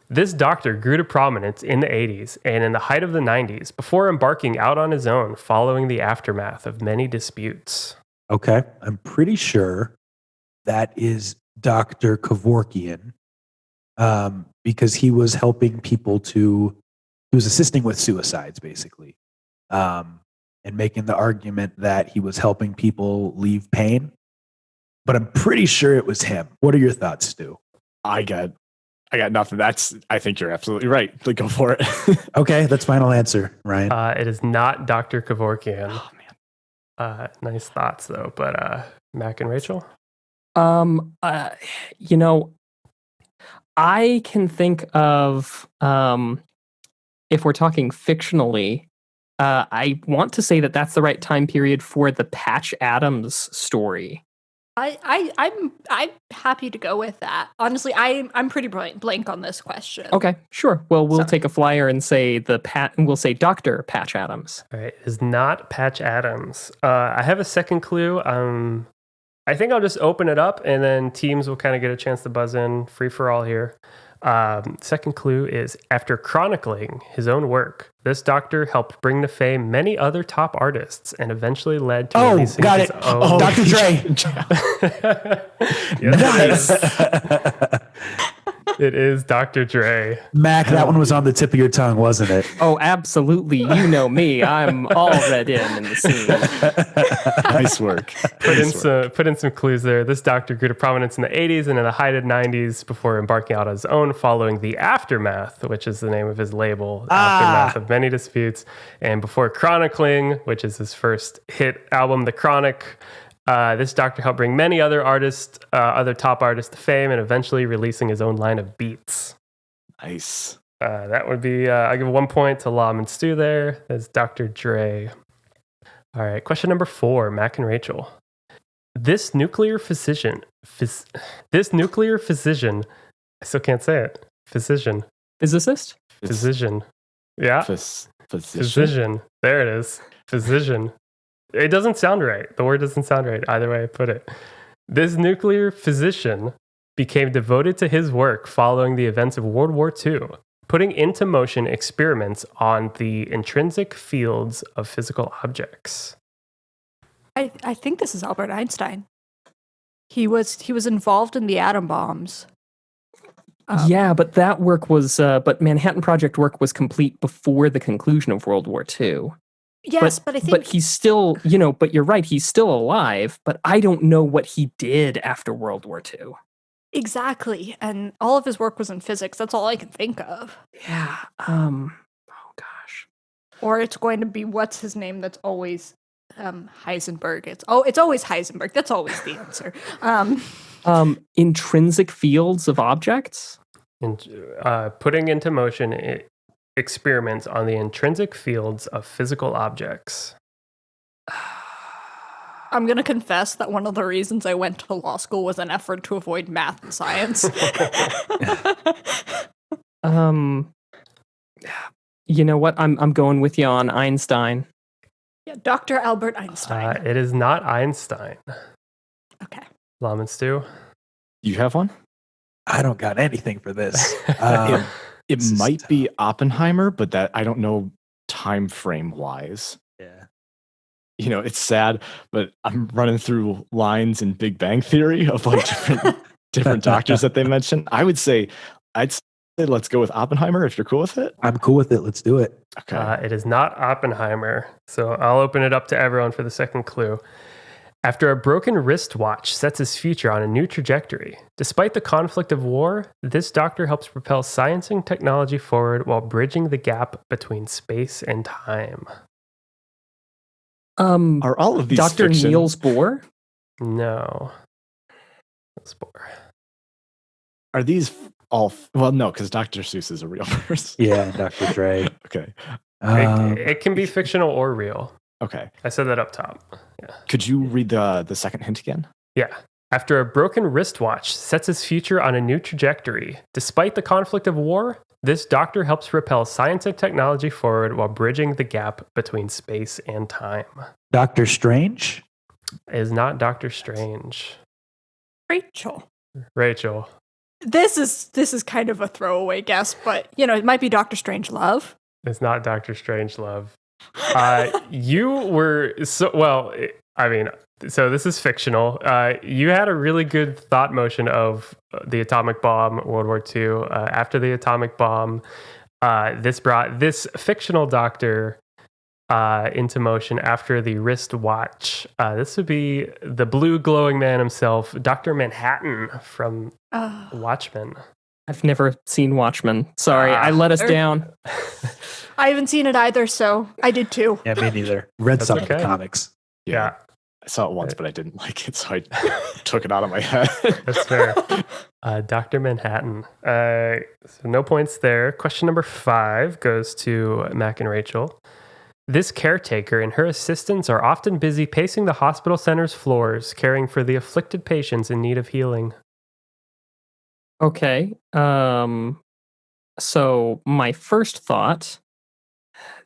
Speaker 4: This doctor grew to prominence in the 80s and in the height of the 90s before embarking out on his own following the aftermath of many disputes.
Speaker 5: Okay. I'm pretty sure that is Dr. Kevorkian, because he was helping people he was assisting with suicides, basically, and making the argument that he was helping people leave pain. But I'm pretty sure it was him. What are your thoughts, Stu?
Speaker 2: I got nothing. I think you're absolutely right. Go for it.
Speaker 5: Okay, that's final answer, Ryan.
Speaker 4: It is not Dr. Kevorkian.
Speaker 2: Oh man.
Speaker 4: Nice thoughts though. But Mac and Rachel?
Speaker 3: I can think of, if we're talking fictionally, I want to say that that's the right time period for the Patch Adams story.
Speaker 1: I'm happy to go with that. Honestly, I'm pretty blank on this question.
Speaker 3: Okay, sure. Well, we'll
Speaker 1: Sorry.
Speaker 3: take a flyer and say we'll say Dr. Patch Adams.
Speaker 4: All right, it is not Patch Adams. I have a second clue. I think I'll just open it up and then teams will kind of get a chance to buzz in. Free for all here. Second clue is after chronicling his own work, this doctor helped bring to fame many other top artists and eventually led to releasing
Speaker 5: got
Speaker 4: his
Speaker 5: it.
Speaker 4: own.
Speaker 5: Dr. Dre.
Speaker 4: Yes, it is Dr. Dre.
Speaker 5: Mac, that one was on the tip of your tongue, wasn't it?
Speaker 3: Oh, absolutely. You know me. I'm all read in the scene.
Speaker 2: Nice work.
Speaker 4: Put in some clues there. This doctor grew to prominence in the 80s and in the height of 90s before embarking out on his own following the Aftermath, which is the name of his label, Aftermath of Many Disputes, and before chronicling, which is his first hit album, The Chronic. This doctor helped bring many other artists, other top artists to fame, and eventually releasing his own line of beats.
Speaker 2: Nice.
Speaker 4: That would be, I give 1 point to Lam and Stu there. That's Dr. Dre. All right, question number 4, Mac and Rachel. This nuclear physician, I still can't say it. Physician.
Speaker 3: Physicist?
Speaker 4: Physician. Yeah. Physician. There it is. Physician. It doesn't sound right. The word doesn't sound right either way I put it. This nuclear physician became devoted to his work following the events of World War II, putting into motion experiments on the intrinsic fields of physical objects.
Speaker 1: I think this is Albert Einstein. He was involved in the atom bombs.
Speaker 3: Yeah, but that work was, but Manhattan Project work was complete before the conclusion of World War II.
Speaker 1: Yes, but I think...
Speaker 3: But he's still, but you're right, he's still alive, but I don't know what he did after World War II.
Speaker 1: Exactly, and all of his work was in physics. That's all I can think of.
Speaker 3: Yeah, oh gosh.
Speaker 1: Or it's going to be, what's his name that's always Heisenberg. It's always Heisenberg. That's always the answer.
Speaker 3: Intrinsic fields of objects?
Speaker 4: Putting into motion experiments on the intrinsic fields of physical objects.
Speaker 1: I'm going to confess that one of the reasons I went to law school was an effort to avoid math and science.
Speaker 3: You know what? I'm going with you on Einstein.
Speaker 1: Yeah, Dr. Albert Einstein.
Speaker 4: It is not Einstein.
Speaker 1: Okay.
Speaker 4: Lam and Stu?
Speaker 2: You have one?
Speaker 5: I don't got anything for this.
Speaker 2: It might be Oppenheimer, but that I don't know time frame wise.
Speaker 5: Yeah.
Speaker 2: It's sad, but I'm running through lines in Big Bang Theory of like different doctors that they mentioned. I'd say let's go with Oppenheimer if you're cool with it.
Speaker 5: I'm cool with it. Let's do it.
Speaker 2: Okay.
Speaker 4: It is not Oppenheimer. So I'll open it up to everyone for the second clue. After a broken wristwatch sets his future on a new trajectory, despite the conflict of war, this doctor helps propel science and technology forward while bridging the gap between space and time.
Speaker 2: Are all of these
Speaker 3: Dr.
Speaker 2: fiction?
Speaker 3: Niels Bohr?
Speaker 4: No. Niels Bohr.
Speaker 2: Are these all? Well, no, because Dr. Seuss is a real person.
Speaker 5: Yeah, Dr. Dre.
Speaker 2: Okay.
Speaker 4: It can be fictional or real.
Speaker 2: Okay.
Speaker 4: I said that up top. Yeah.
Speaker 2: Could you read the second hint again?
Speaker 4: Yeah. After a broken wristwatch sets his future on a new trajectory, despite the conflict of war, this doctor helps propel science and technology forward while bridging the gap between space and time.
Speaker 5: Doctor Strange?
Speaker 4: It is not Doctor Strange.
Speaker 1: Rachel. This is kind of a throwaway guess, but it might be Doctor Strangelove.
Speaker 4: It's not Doctor Strangelove. You were so this is fictional. You had a really good thought motion of the atomic bomb, World War II. After the atomic bomb, this brought this fictional doctor into motion after the wristwatch. This would be the blue glowing man himself, Dr. Manhattan from Watchmen.
Speaker 3: I've never seen Watchmen. Sorry, I let us down.
Speaker 1: I haven't seen it either, so I did too.
Speaker 5: Yeah, me neither. Read some of the comics.
Speaker 4: Yeah.
Speaker 2: I saw it once, but I didn't like it, so I took it out of my head.
Speaker 4: That's fair. Dr. Manhattan. So no points there. Question number 5 goes to Mac and Rachel. This caretaker and her assistants are often busy pacing the hospital center's floors, caring for the afflicted patients in need of healing.
Speaker 3: Okay. So my first thought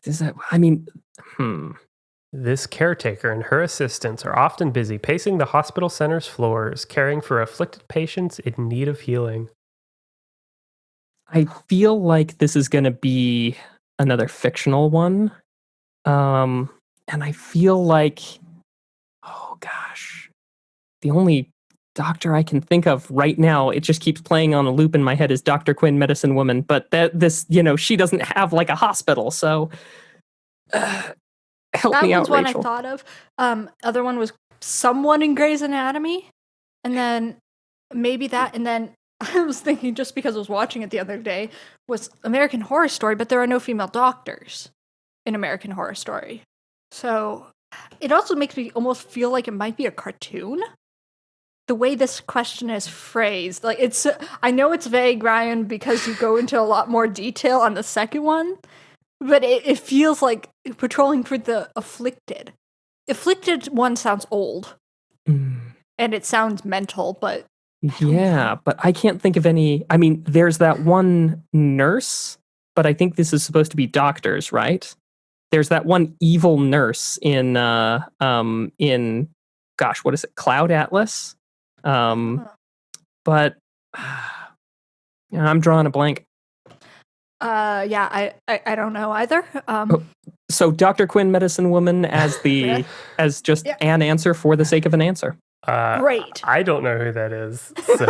Speaker 3: is that,
Speaker 4: This caretaker and her assistants are often busy pacing the hospital center's floors, caring for afflicted patients in need of healing.
Speaker 3: I feel like this is going to be another fictional one. And I feel like, oh gosh, the only doctor I can think of right now, it just keeps playing on a loop in my head, is Dr. Quinn, Medicine Woman. But she doesn't have like a hospital. So help
Speaker 1: That
Speaker 3: me
Speaker 1: was
Speaker 3: out,
Speaker 1: one
Speaker 3: Rachel.
Speaker 1: I thought of. Other one was someone in Grey's Anatomy, and then maybe that, and then I was thinking, just because I was watching it the other day, was American Horror Story, but there are no female doctors in American Horror Story. So it also makes me almost feel like it might be a cartoon. The way this question is phrased, like I know it's vague, Ryan, because you go into a lot more detail on the second one, but it feels like patrolling for the afflicted. Afflicted one sounds old, and it sounds mental, but
Speaker 3: Yeah, but I can't think of any. I mean, there's that one nurse, but I think this is supposed to be doctors, right? There's that one evil nurse in gosh, what is it? Cloud Atlas. But I'm drawing a blank.
Speaker 1: I don't know either.
Speaker 3: So Dr. Quinn, Medicine Woman, as as just an answer for the sake of an answer.
Speaker 1: Great.
Speaker 4: I don't know who that is, so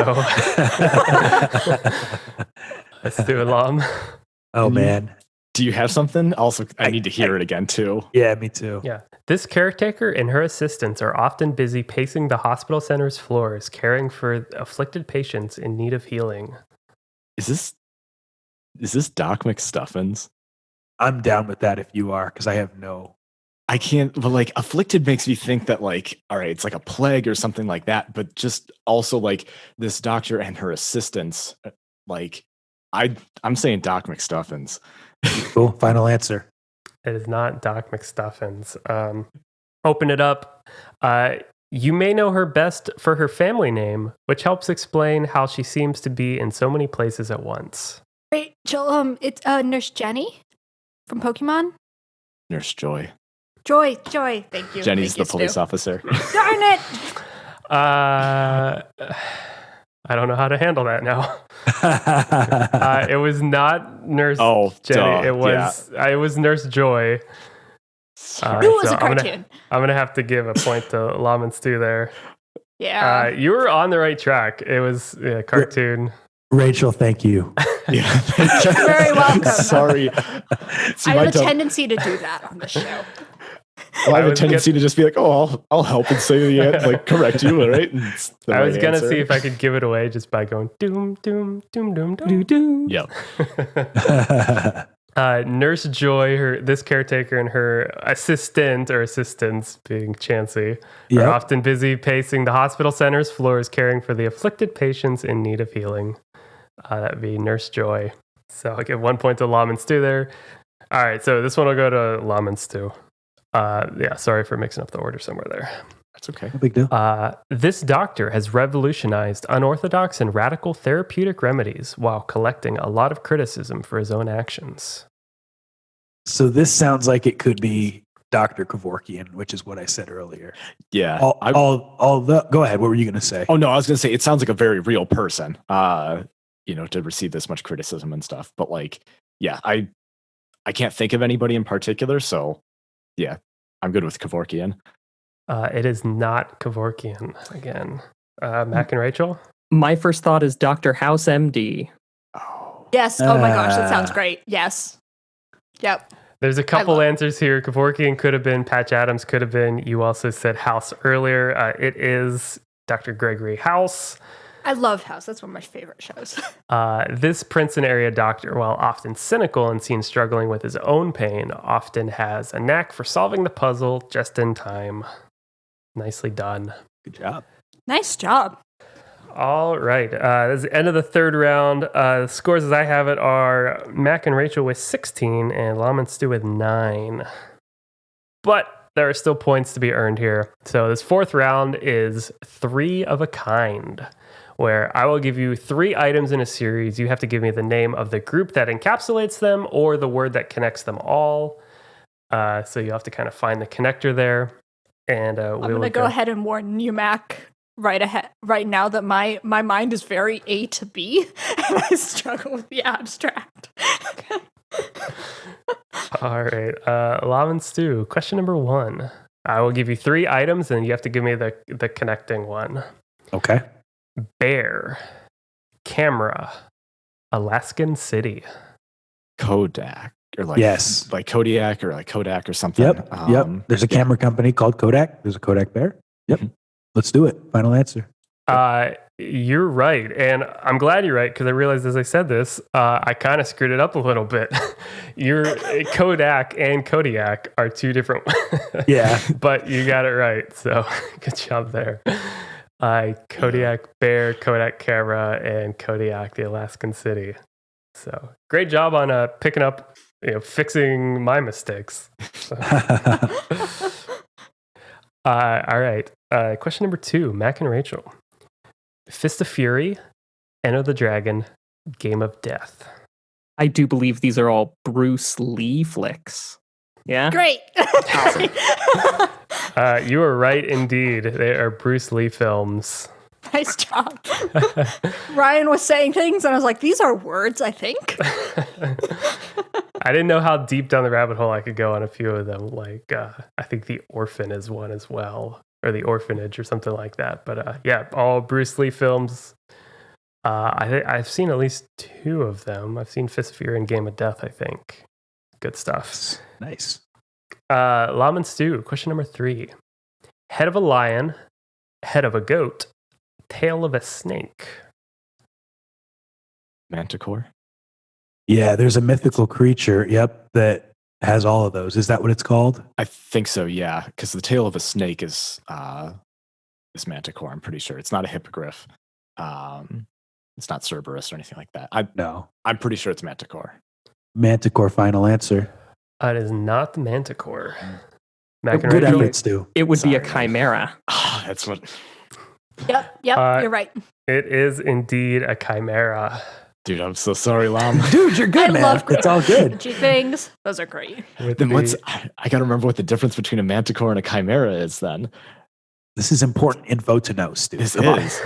Speaker 4: let's do it, Lam.
Speaker 5: Oh man.
Speaker 2: Do you have something? Also, I need to hear it again too.
Speaker 5: Yeah, me too.
Speaker 4: Yeah. This caretaker and her assistants are often busy pacing the hospital center's floors, caring for afflicted patients in need of healing.
Speaker 2: Is this Doc McStuffins?
Speaker 5: I'm down with that if you are, because I have no.
Speaker 2: I can't, but like afflicted makes me think that like, all right, it's like a plague or something like that, but just also like this doctor and her assistants, like I'm saying Doc McStuffins.
Speaker 5: Cool. Final answer.
Speaker 4: It is not Doc McStuffins. Open it up. You may know her best for her family name, which helps explain how she seems to be in so many places at once.
Speaker 1: Rachel, it's Nurse Jenny from Pokemon.
Speaker 2: Nurse Joy.
Speaker 1: Joy, thank you.
Speaker 2: Jenny's
Speaker 1: Thank
Speaker 2: the police officer.
Speaker 1: Darn it!
Speaker 4: I don't know how to handle that now. It was not Nurse Jenny. It was Nurse Joy.
Speaker 1: It was a cartoon.
Speaker 4: I'm gonna have to give a point to Lam and Stu there.
Speaker 1: Yeah.
Speaker 4: You were on the right track. It was a cartoon.
Speaker 5: Rachel, thank you.
Speaker 2: Yeah,
Speaker 1: You're very welcome.
Speaker 2: Sorry.
Speaker 1: I have a tendency to do that on the show.
Speaker 2: Well, I have a tendency to just be like, oh, I'll help and say like correct you, right?
Speaker 4: I was gonna see if I could give it away just by going doom doom doom doom doom
Speaker 3: doom.
Speaker 2: Yep.
Speaker 4: Nurse Joy, this caretaker, and her assistants, being Chansey, are often busy pacing the hospital center's floors, caring for the afflicted patients in need of healing. That would be Nurse Joy. So I'll give 1 point to Lam and Stu there. All right, so this one will go to Lam and Stu. Sorry for mixing up the order somewhere there.
Speaker 2: That's okay.
Speaker 5: No big deal.
Speaker 4: This doctor has revolutionized unorthodox and radical therapeutic remedies while collecting a lot of criticism for his own actions.
Speaker 5: So this sounds like it could be Dr. Kevorkian, which is what I said earlier.
Speaker 2: Yeah.
Speaker 5: Go ahead. What were you going to say?
Speaker 2: Oh no, I was going to say it sounds like a very real person. To receive this much criticism and stuff. But like, yeah, I can't think of anybody in particular. So yeah, I'm good with Kevorkian.
Speaker 4: It is not Kevorkian again. Mac and Rachel?
Speaker 3: My first thought is Dr. House MD.
Speaker 2: Oh.
Speaker 1: Yes. Oh my gosh, that sounds great. Yes. Yep.
Speaker 4: There's a couple answers here. Kevorkian could have been, Patch Adams could have been. You also said House earlier. It is Dr. Gregory House.
Speaker 1: I love House. That's one of my favorite shows.
Speaker 4: This Princeton area doctor, while often cynical and seen struggling with his own pain, often has a knack for solving the puzzle just in time. Nicely done.
Speaker 5: Good job.
Speaker 1: Nice job.
Speaker 4: All right. That's the end of the third round. The scores as I have it are Mac and Rachel with 16 and Lam and Stu with 9. but there are still points to be earned here. So this fourth round is 3 of a kind, where I will give you 3 items in a series. You have to give me the name of the group that encapsulates them or the word that connects them all. So you have to kind of find the connector there. And
Speaker 1: I'm going to go ahead and warn you, Mac, right now that my mind is very A to B, and I struggle with the abstract.
Speaker 4: All right. Lam and Stu, question number 1. I will give you 3 items, and you have to give me the connecting one.
Speaker 5: Okay.
Speaker 4: Bear, camera, Alaskan city.
Speaker 2: Kodak. Or like,
Speaker 5: Yes.
Speaker 2: like Kodiak or like Kodak or something.
Speaker 5: Yep. There's a camera company called Kodak. There's a Kodak Bear. Yep. Let's do it. Final answer.
Speaker 4: You're right. And I'm glad you're right, because I realized as I said this, I kind of screwed it up a little bit. Your Kodak and Kodiak are 2 different.
Speaker 5: Yeah.
Speaker 4: But you got it right. So good job there. Kodiak Bear, Kodak camera, and Kodiak, the Alaskan city. So great job on picking up, fixing my mistakes. All right. Question number 2, Mac and Rachel. Fist of Fury, Enter the Dragon, Game of Death.
Speaker 3: I do believe these are all Bruce Lee flicks. Yeah?
Speaker 1: Great.
Speaker 4: You are right indeed. They are Bruce Lee films.
Speaker 1: Nice job. Ryan was saying things, and I was like, these are words, I think.
Speaker 4: I didn't know how deep down the rabbit hole I could go on a few of them. Like, I think The Orphan is one as well, or The Orphanage or something like that. But yeah, all Bruce Lee films. I've seen at least 2 of them. I've seen Fist of Fury and Game of Death, I think. Good stuff.
Speaker 5: Nice.
Speaker 4: Lam and Stu, question number 3. Head of a lion, head of a goat, tail of a snake.
Speaker 2: Manticore.
Speaker 5: Yeah, there's a mythical creature, that has all of those. Is that what it's called?
Speaker 2: I think so, yeah. Because the tail of a snake is Manticore, I'm pretty sure. It's not a hippogriff. It's not Cerberus or anything like that.
Speaker 5: No.
Speaker 2: I'm pretty sure it's Manticore.
Speaker 5: Manticore, final answer.
Speaker 4: It is not the Manticore.
Speaker 5: Good efforts, Stu.
Speaker 3: It would be a chimera.
Speaker 2: That's what...
Speaker 1: Yep, you're right.
Speaker 4: It is indeed a chimera.
Speaker 2: Dude, I'm so sorry, Lam.
Speaker 5: Dude, you're good, man. It's all good.
Speaker 1: Things. Those are great.
Speaker 2: Then I gotta remember what the difference between a Manticore and a chimera is then.
Speaker 5: This is important info to know, Stu.
Speaker 2: This
Speaker 5: Come on.
Speaker 2: is.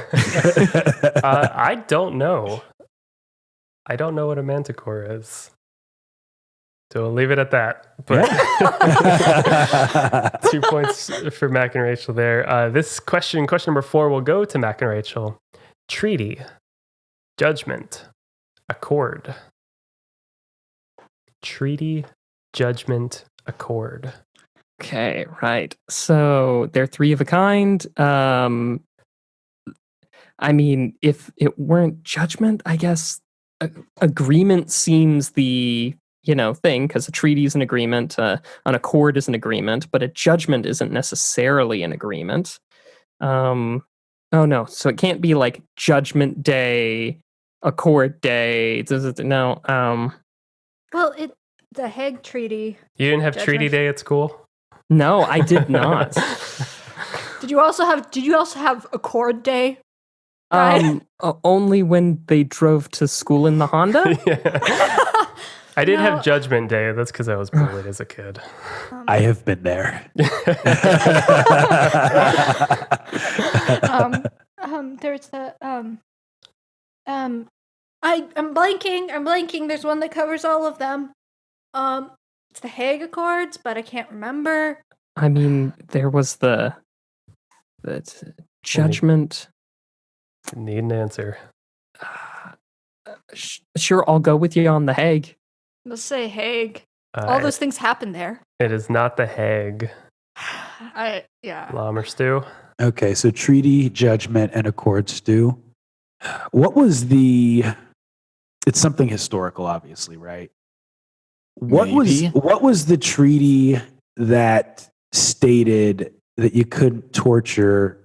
Speaker 4: I don't know. I don't know what a Manticore is. So we'll leave it at that. But 2 points for Mac and Rachel there. This question number 4, will go to Mac and Rachel. Treaty, judgment, accord. Treaty, judgment, accord.
Speaker 3: Okay, right. So they're 3 of a kind. I mean, if it weren't judgment, I guess agreement seems the thing, because a treaty is an agreement, an accord is an agreement, but a judgment isn't necessarily an agreement. Oh no, so it can't be like Judgment Day, Accord Day. No.
Speaker 1: Well, the Hague Treaty.
Speaker 4: You didn't have
Speaker 1: Judgment.
Speaker 4: Treaty Day at school?
Speaker 3: No, I did not.
Speaker 1: Did you also have Accord Day? Right?
Speaker 3: Only when they drove to school in the Honda.
Speaker 4: Yeah. I did have Judgment Day. That's because I was bullied as a kid.
Speaker 5: I have been there.
Speaker 1: There's the I'm blanking. There's one that covers all of them. It's the Hague Accords, but I can't remember.
Speaker 3: I mean, there was the judgment.
Speaker 4: Need an answer.
Speaker 3: Sure, I'll go with you on the Hague.
Speaker 1: Let's say Hague. All those things happen there.
Speaker 4: It is not the Hague.
Speaker 1: Yeah.
Speaker 4: Lam or Stu?
Speaker 5: Okay, so treaty, judgment, and accord, Stu. What was it's something historical, obviously, right? What was the treaty that stated that you couldn't torture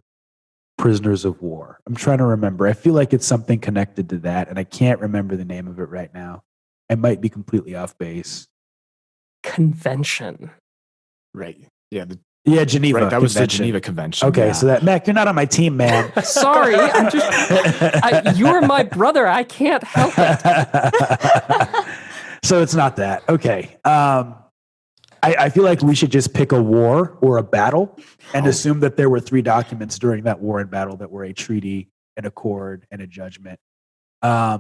Speaker 5: prisoners of war? I'm trying to remember. I feel like it's something connected to that, and I can't remember the name of it right now. I might be completely off base.
Speaker 3: Convention.
Speaker 2: Right. Yeah,
Speaker 5: Geneva.
Speaker 2: right, that was the
Speaker 5: Convention.
Speaker 2: Geneva Convention.
Speaker 5: Okay,
Speaker 2: yeah.
Speaker 5: so that Mac, you're not on my team, man.
Speaker 3: Sorry, you're my brother. I can't help it.
Speaker 5: So it's not that. Okay. I feel like we should just pick a war or a battle and assume that there were 3 documents during that war and battle that were a treaty, an accord, and a judgment.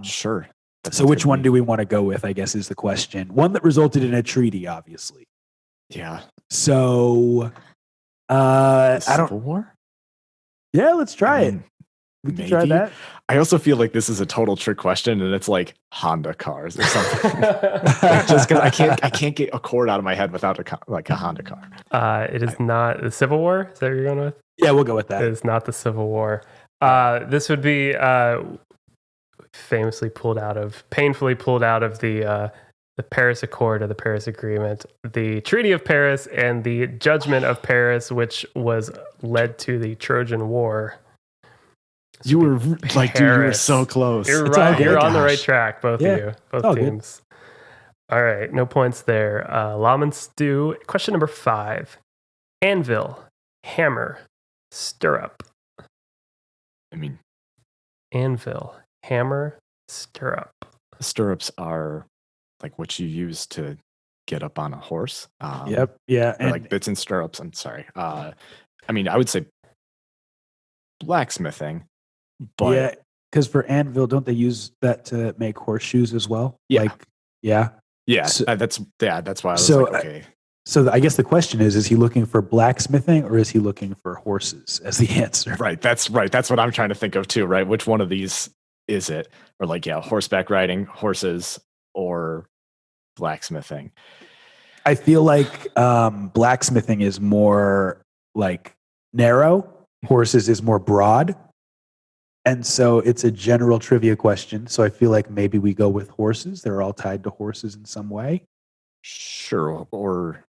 Speaker 2: Sure.
Speaker 5: So which one do we want to go with, I guess, is the question. One that resulted in a treaty, obviously.
Speaker 2: Yeah.
Speaker 5: So
Speaker 2: Civil War?
Speaker 5: Yeah, let's try it. We can try that.
Speaker 2: I also feel like this is a total trick question, and it's like Honda cars or something. Just because I can't get a chord out of my head without a Honda car.
Speaker 4: It is not the Civil War. Is that what you're going with?
Speaker 5: Yeah, we'll go with that.
Speaker 4: It is not the Civil War. This would be painfully pulled out of the Paris Accord or the Paris Agreement, the Treaty of Paris, and the Judgment of Paris, which was led to the Trojan War.
Speaker 2: You were like, dude, you were so close.
Speaker 4: You're right. You're on the right track, both of you, both teams.
Speaker 5: Good.
Speaker 4: All right, no points there. Lam and Stu, question number 5. Anvil, hammer, stirrup.
Speaker 2: I mean,
Speaker 4: anvil, hammer, stirrup.
Speaker 2: Stirrups are like what you use to get up on a horse.
Speaker 5: Yep. Yeah.
Speaker 2: And like bits and stirrups. I'm sorry. I mean, I would say blacksmithing, but
Speaker 5: yeah, because for anvil, don't they use that to make horseshoes as well?
Speaker 2: Yeah.
Speaker 5: Yeah.
Speaker 2: So, that's why I was
Speaker 5: so,
Speaker 2: like, okay.
Speaker 5: So I guess the question is he looking for blacksmithing or is he looking for horses as the answer?
Speaker 2: Right. That's what I'm trying to think of too, right? Which one of these is it? Or like, yeah, horseback riding, horses, or blacksmithing.
Speaker 5: I feel like blacksmithing is more like narrow, horses is more broad. And so it's a general trivia question. So I feel like maybe we go with horses. They're all tied to horses in some way.
Speaker 2: Sure. Or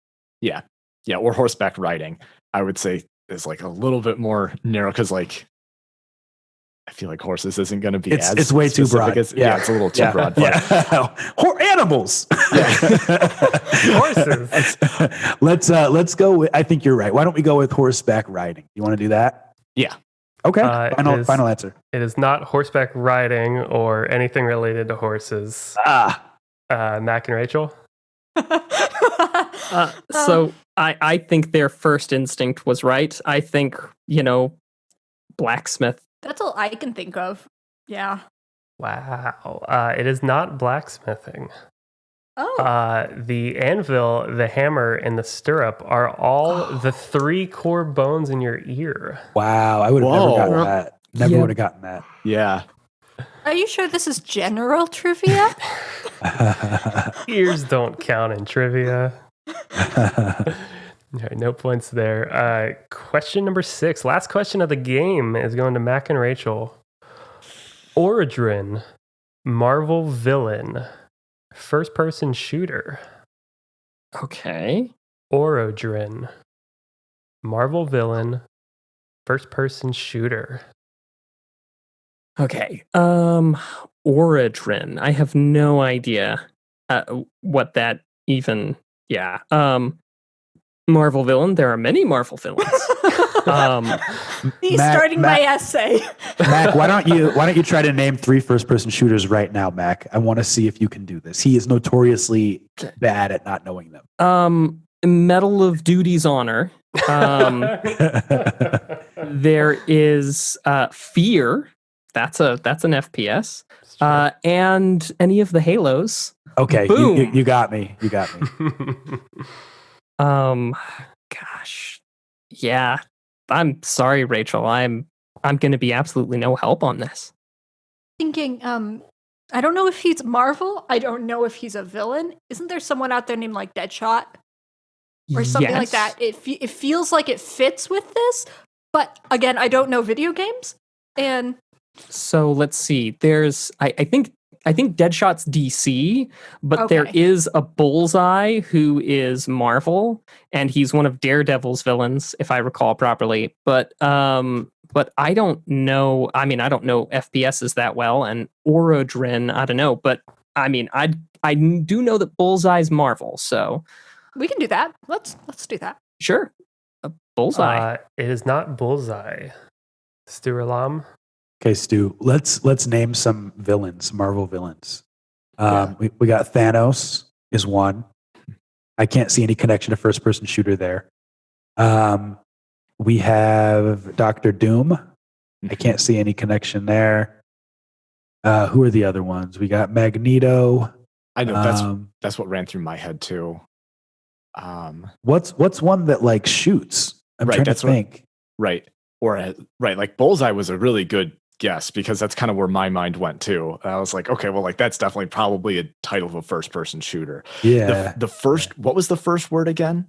Speaker 2: or horseback riding, I would say is like a little bit more narrow because like I feel like horses isn't going to be
Speaker 5: it's way too broad.
Speaker 2: It's a little too broad.
Speaker 5: Animals.
Speaker 4: Horses.
Speaker 5: Let's go with, I think you're right. Why don't we go with horseback riding? You want to do that?
Speaker 2: Yeah.
Speaker 5: Okay. Final answer.
Speaker 4: It is not horseback riding or anything related to horses. Mac and Rachel?
Speaker 3: So I think their first instinct was right. I think, blacksmith.
Speaker 1: That's all I can think of. Yeah.
Speaker 4: Wow. It is not blacksmithing.
Speaker 1: Oh.
Speaker 4: The anvil, the hammer, and the stirrup are all the 3 core bones in your ear.
Speaker 5: Wow. I would have never gotten that. Never would have gotten that.
Speaker 2: Yeah.
Speaker 1: Are you sure this is general trivia?
Speaker 4: Ears don't count in trivia. All right, no points there. Question number 6. Last question of the game is going to Mac and Rachel. Origin, Marvel villain, first-person shooter.
Speaker 3: Okay.
Speaker 4: Origin, Marvel villain, first-person shooter.
Speaker 3: Okay. Origin. I have no idea what that even. Yeah. Marvel villain. There are many Marvel villains.
Speaker 1: He's starting my essay.
Speaker 5: Mac, why don't you try to name 3 first-person shooters right now, Mac? I want to see if you can do this. He is notoriously bad at not knowing them.
Speaker 3: Medal of Duty's Honor. There is Fear. That's an FPS. And any of the Halos.
Speaker 5: Okay, you got me. You got me.
Speaker 3: Gosh. Yeah. I'm sorry, Rachel. I'm going to be absolutely no help on this.
Speaker 1: Thinking, I don't know if he's Marvel. I don't know if he's a villain. Isn't there someone out there named like Deadshot? Or something like that. It feels like it fits with this. But again, I don't know video games. And
Speaker 3: so let's see. There's I think Deadshot's DC, but there is a Bullseye who is Marvel, and he's one of Daredevil's villains, if I recall properly. But I don't know. I mean, I don't know FPSs that well, and Origin, I don't know. But I mean, I do know that Bullseye's Marvel, so
Speaker 1: we can do that. Let's do that.
Speaker 3: Sure. Bullseye.
Speaker 4: It is not Bullseye. Stuart Lam.
Speaker 5: Okay, Stu. Let's name some villains, Marvel villains. We got Thanos is one. I can't see any connection to first person shooter there. We have Doctor Doom. I can't see any connection there. Who are the other ones? We got Magneto.
Speaker 2: I know that's what ran through my head too.
Speaker 5: What's one that like shoots? I'm trying to think.
Speaker 2: Like Bullseye was a really good guess because that's kind of where my mind went too. I was like, okay, well, like that's definitely probably a title of a first person shooter.
Speaker 5: Yeah.
Speaker 2: The first, what was the first word again?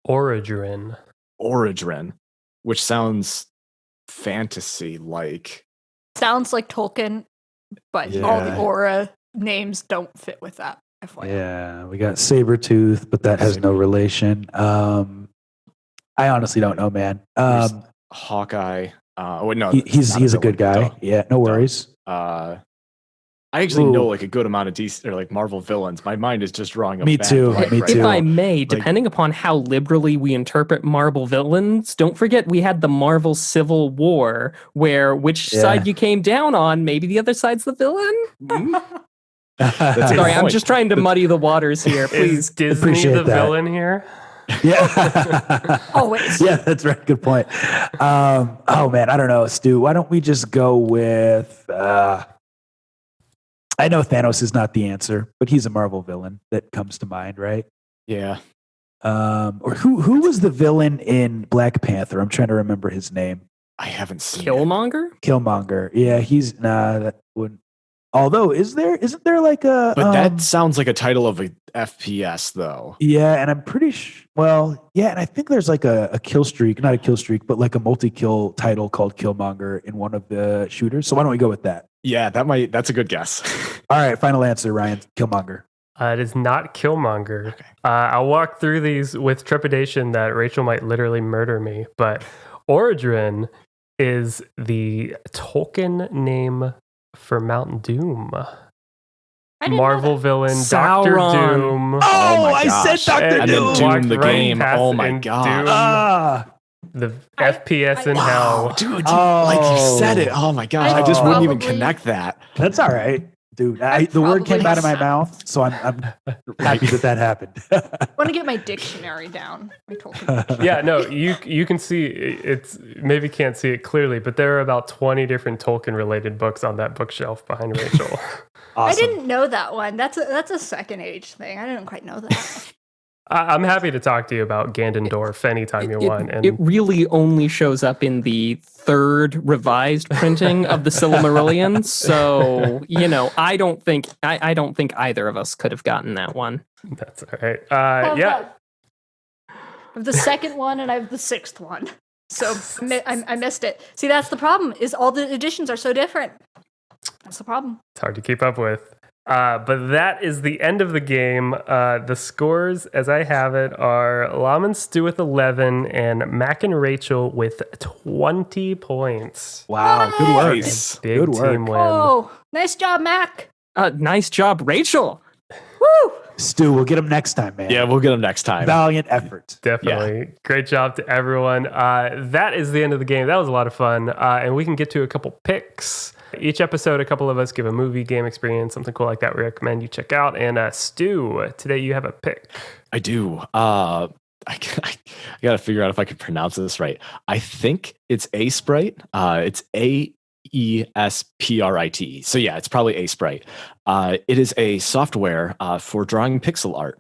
Speaker 4: Origin,
Speaker 2: which sounds fantasy like.
Speaker 1: Sounds like Tolkien, but all the aura names don't fit with that. FYI.
Speaker 5: Yeah, we got Sabretooth, but that has no relation. I honestly don't know, man.
Speaker 2: Hawkeye. No,
Speaker 5: he's a good guy. Yeah, no worries.
Speaker 2: I actually know like a good amount of DC or like Marvel villains. My mind is just drawing a
Speaker 5: Me
Speaker 2: bad
Speaker 5: too.
Speaker 2: blank
Speaker 5: Me
Speaker 2: right
Speaker 5: too.
Speaker 3: If
Speaker 2: now.
Speaker 3: I may, depending upon how liberally we interpret Marvel villains, don't forget we had the Marvel Civil War, where which side you came down on, maybe the other side's the villain. Sorry, I'm just trying to muddy the waters here. Please,
Speaker 4: is Disney
Speaker 5: appreciate
Speaker 4: the
Speaker 5: that.
Speaker 4: villain here?
Speaker 5: Yeah.
Speaker 1: Always.
Speaker 5: Yeah, that's right. Good point. Oh man, I don't know, Stu. Why don't we just go with? I know Thanos is not the answer, but he's a Marvel villain that comes to mind, right?
Speaker 2: Yeah.
Speaker 5: Or who was the villain in Black Panther? I'm trying to remember his name.
Speaker 2: I haven't seen
Speaker 3: Killmonger.
Speaker 5: Killmonger. Yeah, he's that wouldn't. Although, isn't there like a?
Speaker 2: But that sounds like a title of a FPS, though.
Speaker 5: Yeah, and I'm pretty well, yeah, and I think there's like a kill streak, not a kill streak, but like a multi-kill title called Killmonger in one of the shooters. So why don't we go with that?
Speaker 2: Yeah, that's a good guess.
Speaker 5: All right, final answer, Ryan. Killmonger.
Speaker 4: It is not Killmonger.
Speaker 2: Okay.
Speaker 4: I'll walk through these with trepidation that Rachel might literally murder me, but Origin is the Tolkien name for Mount Doom. Marvel villain Doctor
Speaker 3: Sauron.
Speaker 4: Doom.
Speaker 5: Oh,
Speaker 2: my
Speaker 5: I
Speaker 2: gosh.
Speaker 5: said Doctor
Speaker 2: And
Speaker 5: Doom.
Speaker 2: then Doom
Speaker 4: Walked
Speaker 2: the
Speaker 4: right
Speaker 2: game.
Speaker 4: past
Speaker 2: Oh my
Speaker 4: in
Speaker 2: gosh.
Speaker 4: Doom, the FPS in hell.
Speaker 2: Dude, like you said it. Oh my gosh. I just wouldn't even
Speaker 1: Probably-
Speaker 2: connect that.
Speaker 5: That's all right, dude.
Speaker 1: I'd
Speaker 5: The word came
Speaker 1: probably
Speaker 5: out of my
Speaker 1: have-
Speaker 5: mouth, so I'm happy that happened.
Speaker 1: I want to get my dictionary down. My Tolkien.
Speaker 4: Yeah, no, you can see it's maybe can't see it clearly, but there are about 20 different Tolkien related books on that bookshelf behind Rachel.
Speaker 5: Awesome.
Speaker 1: I didn't know that one. That's a second age thing. I didn't quite know that.
Speaker 4: I'm happy to talk to you about Ganondorf anytime you want. And
Speaker 3: It really only shows up in the third revised printing of the Silmarillion. So, I don't think either of us could have gotten that one.
Speaker 4: that's all right.
Speaker 1: Oh,
Speaker 4: Yeah.
Speaker 1: God. I have the second one and I have the sixth one. So I missed it. See, that's the problem. Is all the editions are so different. That's the problem.
Speaker 4: It's hard to keep up with. But that is the end of the game. The scores, as I have it, are Lam and Stu with 11 and Mac and Rachel with 20 points.
Speaker 5: Wow, good work.
Speaker 2: Nice.
Speaker 4: Big
Speaker 5: Good work.
Speaker 4: team win.
Speaker 1: Oh, nice job, Mac.
Speaker 3: Nice job, Rachel.
Speaker 1: Woo!
Speaker 5: Stu, we'll get him next time, man.
Speaker 2: Yeah, we'll get them next time.
Speaker 5: Valiant effort.
Speaker 4: Definitely. Great job to everyone. That is the end of the game. That was a lot of fun. And we can get to a couple picks. Each episode, a couple of us give a movie, game experience, something cool like that we recommend you check out. And Stu, today you have a pick.
Speaker 2: I do. I got to figure out if I can pronounce this right. I think it's A-Sprite. It's AESPRITE. So yeah, it's probably A-Sprite. It is a software for drawing pixel art.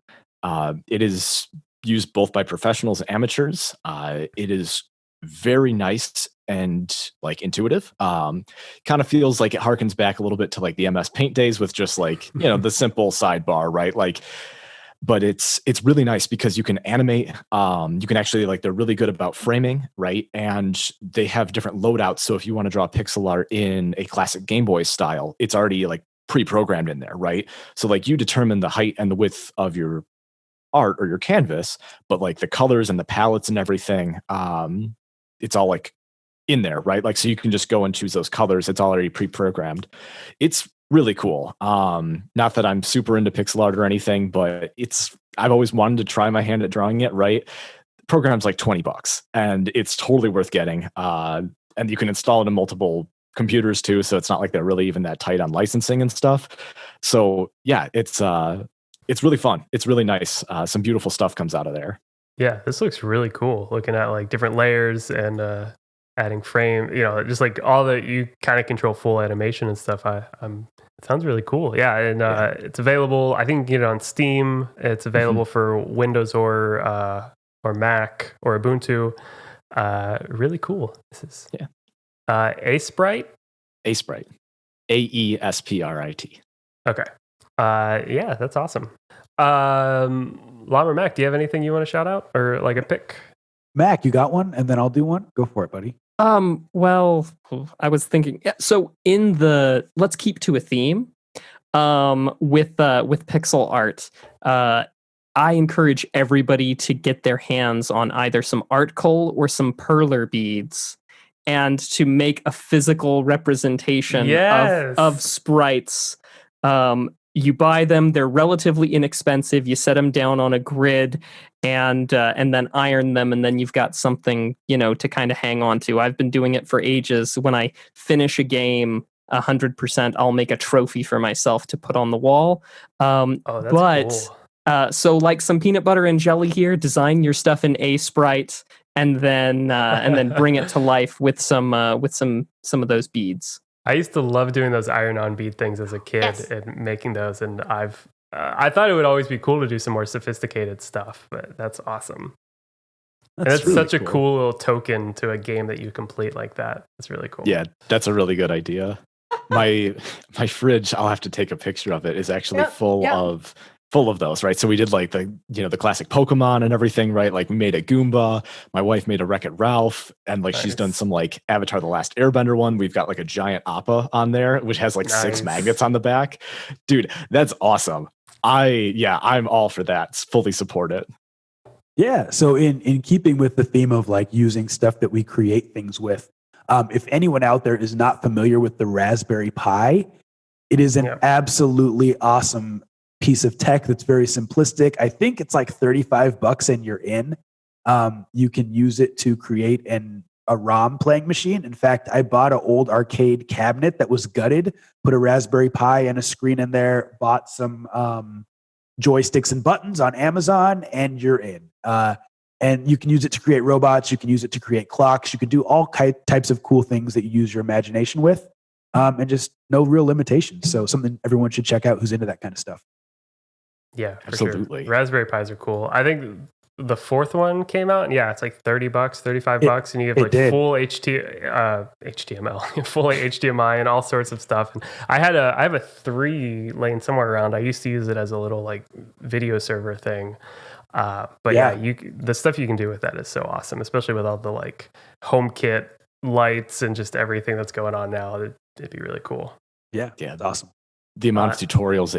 Speaker 2: It is used both by professionals and amateurs. It is very nice and like intuitive. Kind of feels like it harkens back a little bit to like the MS Paint days with just like, the simple sidebar, right? Like, but it's really nice because you can animate. You can actually they're really good about framing, right? And they have different loadouts. So if you want to draw pixel art in a classic Game Boy style, it's already like pre-programmed in there, right? So like you determine the height and the width of your art or your canvas, but like the colors and the palettes and everything, it's all like in there, right? Like, so you can just go and choose those colors. It's already pre-programmed. It's really cool. Not that I'm super into pixel art or anything, but I've always wanted to try my hand at drawing it, right? program's like $20, and it's totally worth getting. And you can install it in multiple computers too, so it's not like they're really even that tight on licensing and stuff. So yeah, it's really fun. It's really nice. Some beautiful stuff comes out of there.
Speaker 4: Yeah, this looks really cool. Looking at like different layers and adding frame, just like all that you kind of control full animation and stuff. It sounds really cool. Yeah, and it's available. I think you can get it on Steam. It's available for Windows or Mac or Ubuntu. Really cool. This is Aesprite.
Speaker 2: Aesprite. AESPRIT.
Speaker 4: Okay. Yeah, that's awesome. Lam and Mack, do you have anything you want to shout out or like a pick?
Speaker 5: Mac, you got one, and then I'll do one. Go for it, buddy.
Speaker 3: Well, I was thinking, so let's keep to a theme, with pixel art. I encourage everybody to get their hands on either some art coal or some perler beads, and to make a physical representation of sprites. You buy them; they're relatively inexpensive. You set them down on a grid, and then iron them, and then you've got something to kind of hang on to. I've been doing it for ages. When I finish a game 100%, I'll make a trophy for myself to put on the wall.
Speaker 4: That's cool.
Speaker 3: So like some peanut butter and jelly here. Design your stuff in Aesprite, and then bring it to life with some of those beads.
Speaker 4: I used to love doing those iron-on bead things as a kid and making those, and I thought it would always be cool to do some more sophisticated stuff, but that's awesome. That's really such a cool little token to a game that you complete like that. It's really cool.
Speaker 2: Yeah, that's a really good idea. My fridge, I'll have to take a picture of it, is actually full of those, right? So we did like the classic Pokemon and everything, right? Like we made a Goomba. My wife made a Wreck-It Ralph, and like she's done some like Avatar: The Last Airbender one. We've got like a giant Appa on there, which has like 6 magnets on the back. Dude, that's awesome. I'm all for that. Fully support it.
Speaker 5: Yeah. So in keeping with the theme of like using stuff that we create things with, if anyone out there is not familiar with the Raspberry Pi, it is an absolutely awesome piece of tech that's very simplistic. I think it's like $35 and you're in. You can use it to create a ROM playing machine. In fact, I bought an old arcade cabinet that was gutted, put a Raspberry Pi and a screen in there, bought some joysticks and buttons on Amazon, and you're in. And you can use it to create robots. You can use it to create clocks. You can do all types of cool things that you use your imagination with, and just no real limitations. So something everyone should check out who's into that kind of stuff.
Speaker 4: Yeah, for
Speaker 2: absolutely.
Speaker 4: Sure. Raspberry Pis are cool. I think the 4th one came out, and it's like $30, $35, and you have like full HTML, full HDMI, and all sorts of stuff. And I have a 3 laying somewhere around. I used to use it as a little like video server thing. But the stuff you can do with that is so awesome, especially with all the like HomeKit lights and just everything that's going on now. It'd be really cool.
Speaker 5: Yeah, it's awesome.
Speaker 2: The amount of tutorials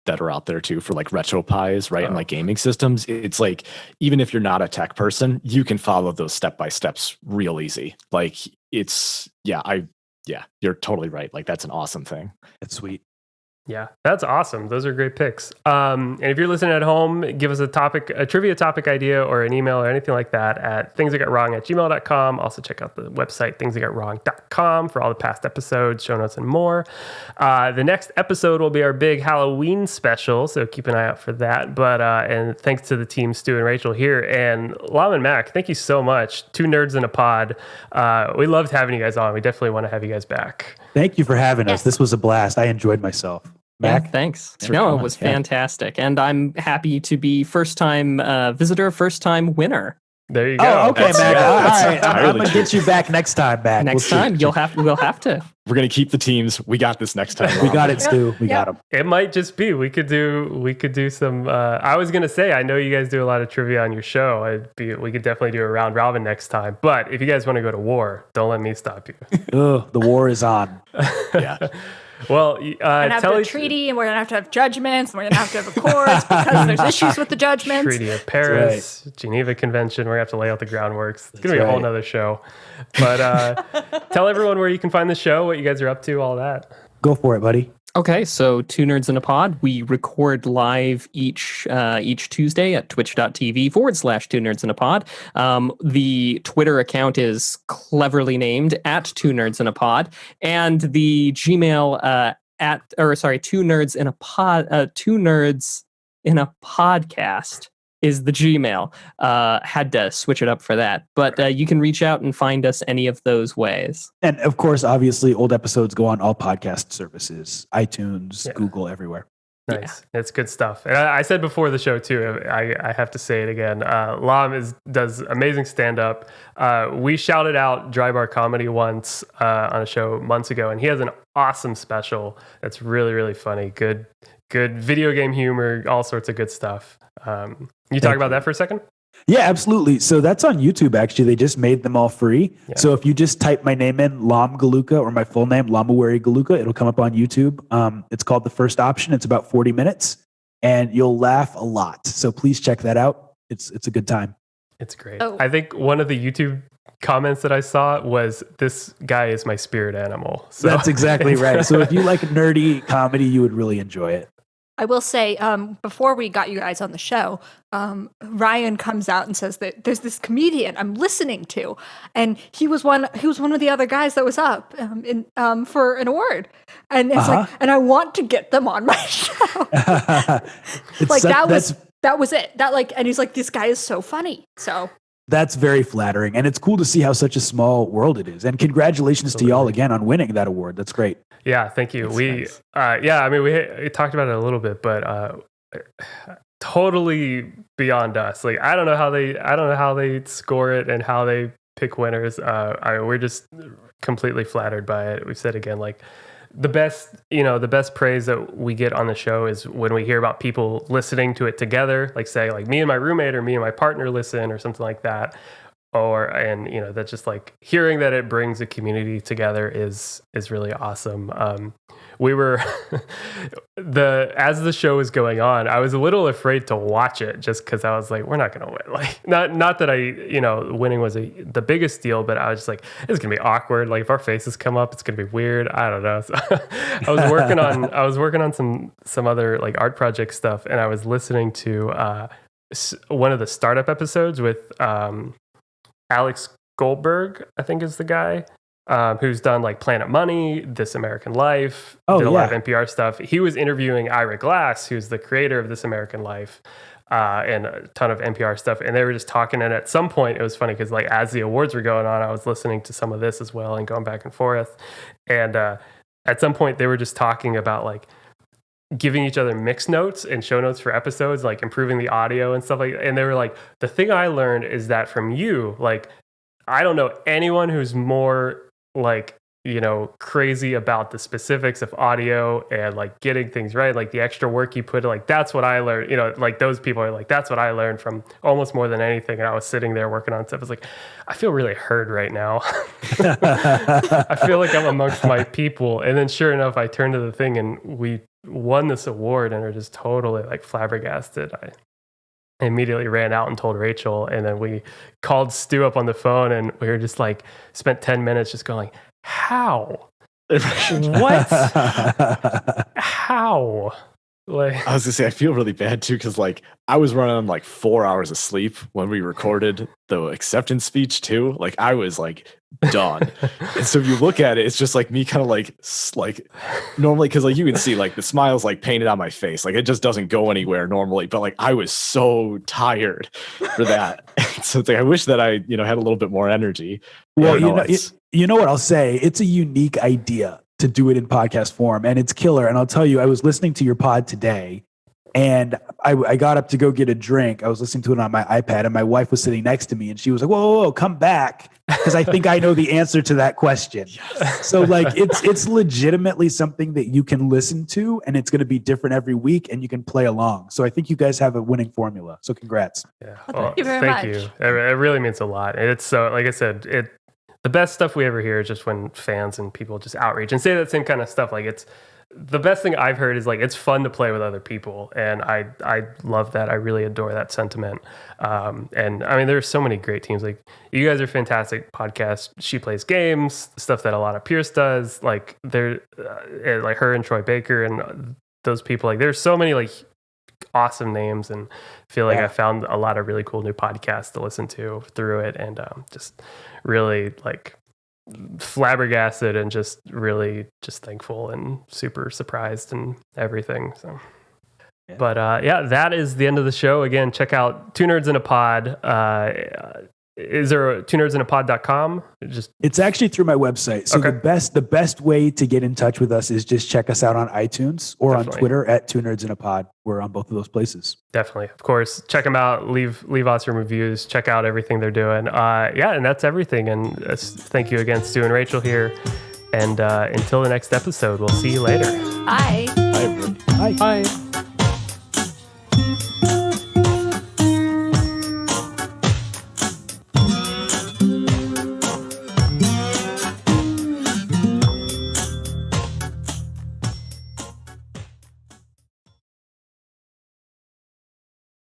Speaker 2: that are out there too for like RetroPies, right? And like gaming systems, it's like, even if you're not a tech person, you can follow those step-by-steps real easy. Like you're totally right. Like that's an awesome thing.
Speaker 5: That's sweet.
Speaker 4: Yeah, that's awesome. Those are great picks. And if you're listening at home, give us a trivia topic idea or an email or anything like that at thingsigotwrong@gmail.com. Also check out the website, thingsigotwrong.com, for all the past episodes, show notes, and more. The next episode will be our big Halloween special, so keep an eye out for that. But and thanks to the team, Stu and Rachel here, and Lam and Mack, thank you so much. 2 nerds in a pod. We loved having you guys on. We definitely want to have you guys back.
Speaker 5: Thank you for having us. This was a blast. I enjoyed myself. Mac?
Speaker 3: Yeah, thanks. No, it was fantastic. And I'm happy to be first-time visitor, first-time winner.
Speaker 4: There you go.
Speaker 5: Oh, okay, Mac. All right. I'm going to get you back next time, Mac.
Speaker 3: Next time, we'll have to.
Speaker 2: We're going to keep the teams. We got this next time.
Speaker 5: We got it, Stu. We got them.
Speaker 4: It might just be, we could do some, I was going to say, I know you guys do a lot of trivia on your show. We could definitely do a round robin next time. But if you guys want to go to war, don't let me stop you.
Speaker 5: The war is on.
Speaker 2: Yeah.
Speaker 4: Well,
Speaker 1: we're gonna have to have a treaty, and we're gonna have to have judgments, and we're gonna have to have accords because there's issues with the judgments.
Speaker 4: Treaty of Paris, Geneva Convention. We're gonna have to lay out the groundworks. It's gonna be a whole nother show. But tell everyone where you can find the show, what you guys are up to, all that.
Speaker 5: Go for it, buddy.
Speaker 3: Okay, so Two Nerds in a Pod. We record live each Tuesday at twitch.tv/Two Nerds in a Pod. The Twitter account is cleverly named at Two Nerds in a Pod, and the Gmail Two Nerds in a Pod, Two Nerds in a Podcast is the Gmail. Had to switch it up for that, but you can reach out and find us any of those ways.
Speaker 5: And of course, obviously, old episodes go on all podcast services, iTunes, Google, everywhere.
Speaker 4: Nice. Yeah. It's good stuff. And I said before the show too, I have to say it again. Lam does amazing stand-up. We shouted out Dry Bar Comedy once on a show months ago, and he has an awesome special that's really, really funny. Good video game humor, all sorts of good stuff. You talk about that for a second?
Speaker 5: Yeah, absolutely. So that's on YouTube, actually. They just made them all free. Yeah. So if you just type my name in, Lam Galuka, or my full name, Lamawari Galuka, it'll come up on YouTube. It's called The First Option. It's about 40 minutes, and you'll laugh a lot. So please check that out. It's a good time.
Speaker 4: It's great. I think one of the YouTube comments that I saw was, "This guy is my spirit animal." So
Speaker 5: that's exactly right. So if you like nerdy comedy, you would really enjoy it.
Speaker 1: I will say, before we got you guys on the show, Ryan comes out and says that there's this comedian I'm listening to, and he was one of the other guys that was up for an award, and it's like, and I want to get them on my show. Like that was it. And he's like, this guy is so funny. So
Speaker 5: that's very flattering, and it's cool to see how such a small world it is. And congratulations to y'all again on winning that award. That's great.
Speaker 4: Yeah, thank you.
Speaker 5: That's
Speaker 4: nice. We talked about it a little bit, but totally beyond us. Like I don't know how they score it and how they pick winners. We're just completely flattered by it. We said again, like the best praise that we get on the show is when we hear about people listening to it together, like say like me and my roommate or me and my partner listen or something like that. That's just like hearing that it brings a community together is really awesome. We were as the show was going on, I was a little afraid to watch it just because I was like, we're not gonna win. Like not that winning was the biggest deal, but I was just like, it's gonna be awkward. Like if our faces come up, it's gonna be weird. I don't know. So I was working on some other like art project stuff, and I was listening to one of the startup episodes with Alex Goldberg, I think is the guy, who's done like Planet Money, This American Life, did a lot of NPR stuff. He was interviewing Ira Glass, who's the creator of This American Life, and a ton of NPR stuff. And they were just talking. And at some point, it was funny because like as the awards were going on, I was listening to some of this as well and going back and forth. And at some point, they were just talking about like giving each other mix notes and show notes for episodes, like improving the audio and stuff like that. And they were like, the thing I learned is that from you, like, I don't know anyone who's more like, crazy about the specifics of audio and like getting things right, like the extra work you put in, like that's what I learned, like those people are like, that's what I learned from almost more than anything. And I was sitting there working on stuff. I was like, I feel really heard right now. I feel like I'm amongst my people. And then sure enough, I turned to the thing and we won this award and are just totally like flabbergasted. I immediately ran out and told Rachel, and then we called Stu up on the phone and we were just like spent 10 minutes just going, how? What? How? Like,
Speaker 2: I was gonna say, I feel really bad too, because like I was running on like 4 hours of sleep when we recorded the acceptance speech too. Like I was like done. And so if you look at it, it's just like me kind of like normally, because like you can see like the smile's like painted on my face, like it just doesn't go anywhere normally. But like I was so tired for that. So it's like I wish that I had a little bit more energy.
Speaker 5: Well, you know what I'll say? It's a unique idea to do it in podcast form, and it's killer. And I'll tell you, I was listening to your pod today, and I got up to go get a drink. I was listening to it on my iPad, and my wife was sitting next to me, and she was like, whoa, come back, because I think I know the answer to that question. Yes. So like it's legitimately something that you can listen to, and it's going to be different every week, and you can play along. So I think you guys have a winning formula. So congrats.
Speaker 4: Yeah.
Speaker 1: Well, thank you very much.
Speaker 4: Thank you. It really means a lot. And it's so, like I said, the best stuff we ever hear is just when fans and people just outreach and say that same kind of stuff. Like the best thing I've heard is like it's fun to play with other people, and I love that. I really adore that sentiment. And I mean, there's so many great teams. Like you guys are fantastic podcast. She plays games, stuff that a lot of Pierce does. Like they're like her and Troy Baker and those people. Like there's so many like awesome names, and I feel like I found a lot of really cool new podcasts to listen to through it, and just really like flabbergasted and just really just thankful and super surprised and everything. So but that is the end of the show. Again, check out Two Nerds in a Pod. Is there a twonerdsinaPod.com?
Speaker 5: It's actually through my website. So the best way to get in touch with us is just check us out on iTunes or on Twitter at Two Nerds in a Pod. We're on both of those places.
Speaker 4: Definitely. Of course, check them out. Leave awesome reviews. Check out everything they're doing. And that's everything. And thank you again, Stu and Rachel here. And until the next episode, we'll see you later.
Speaker 1: Bye.
Speaker 2: Bye, everybody.
Speaker 3: Bye.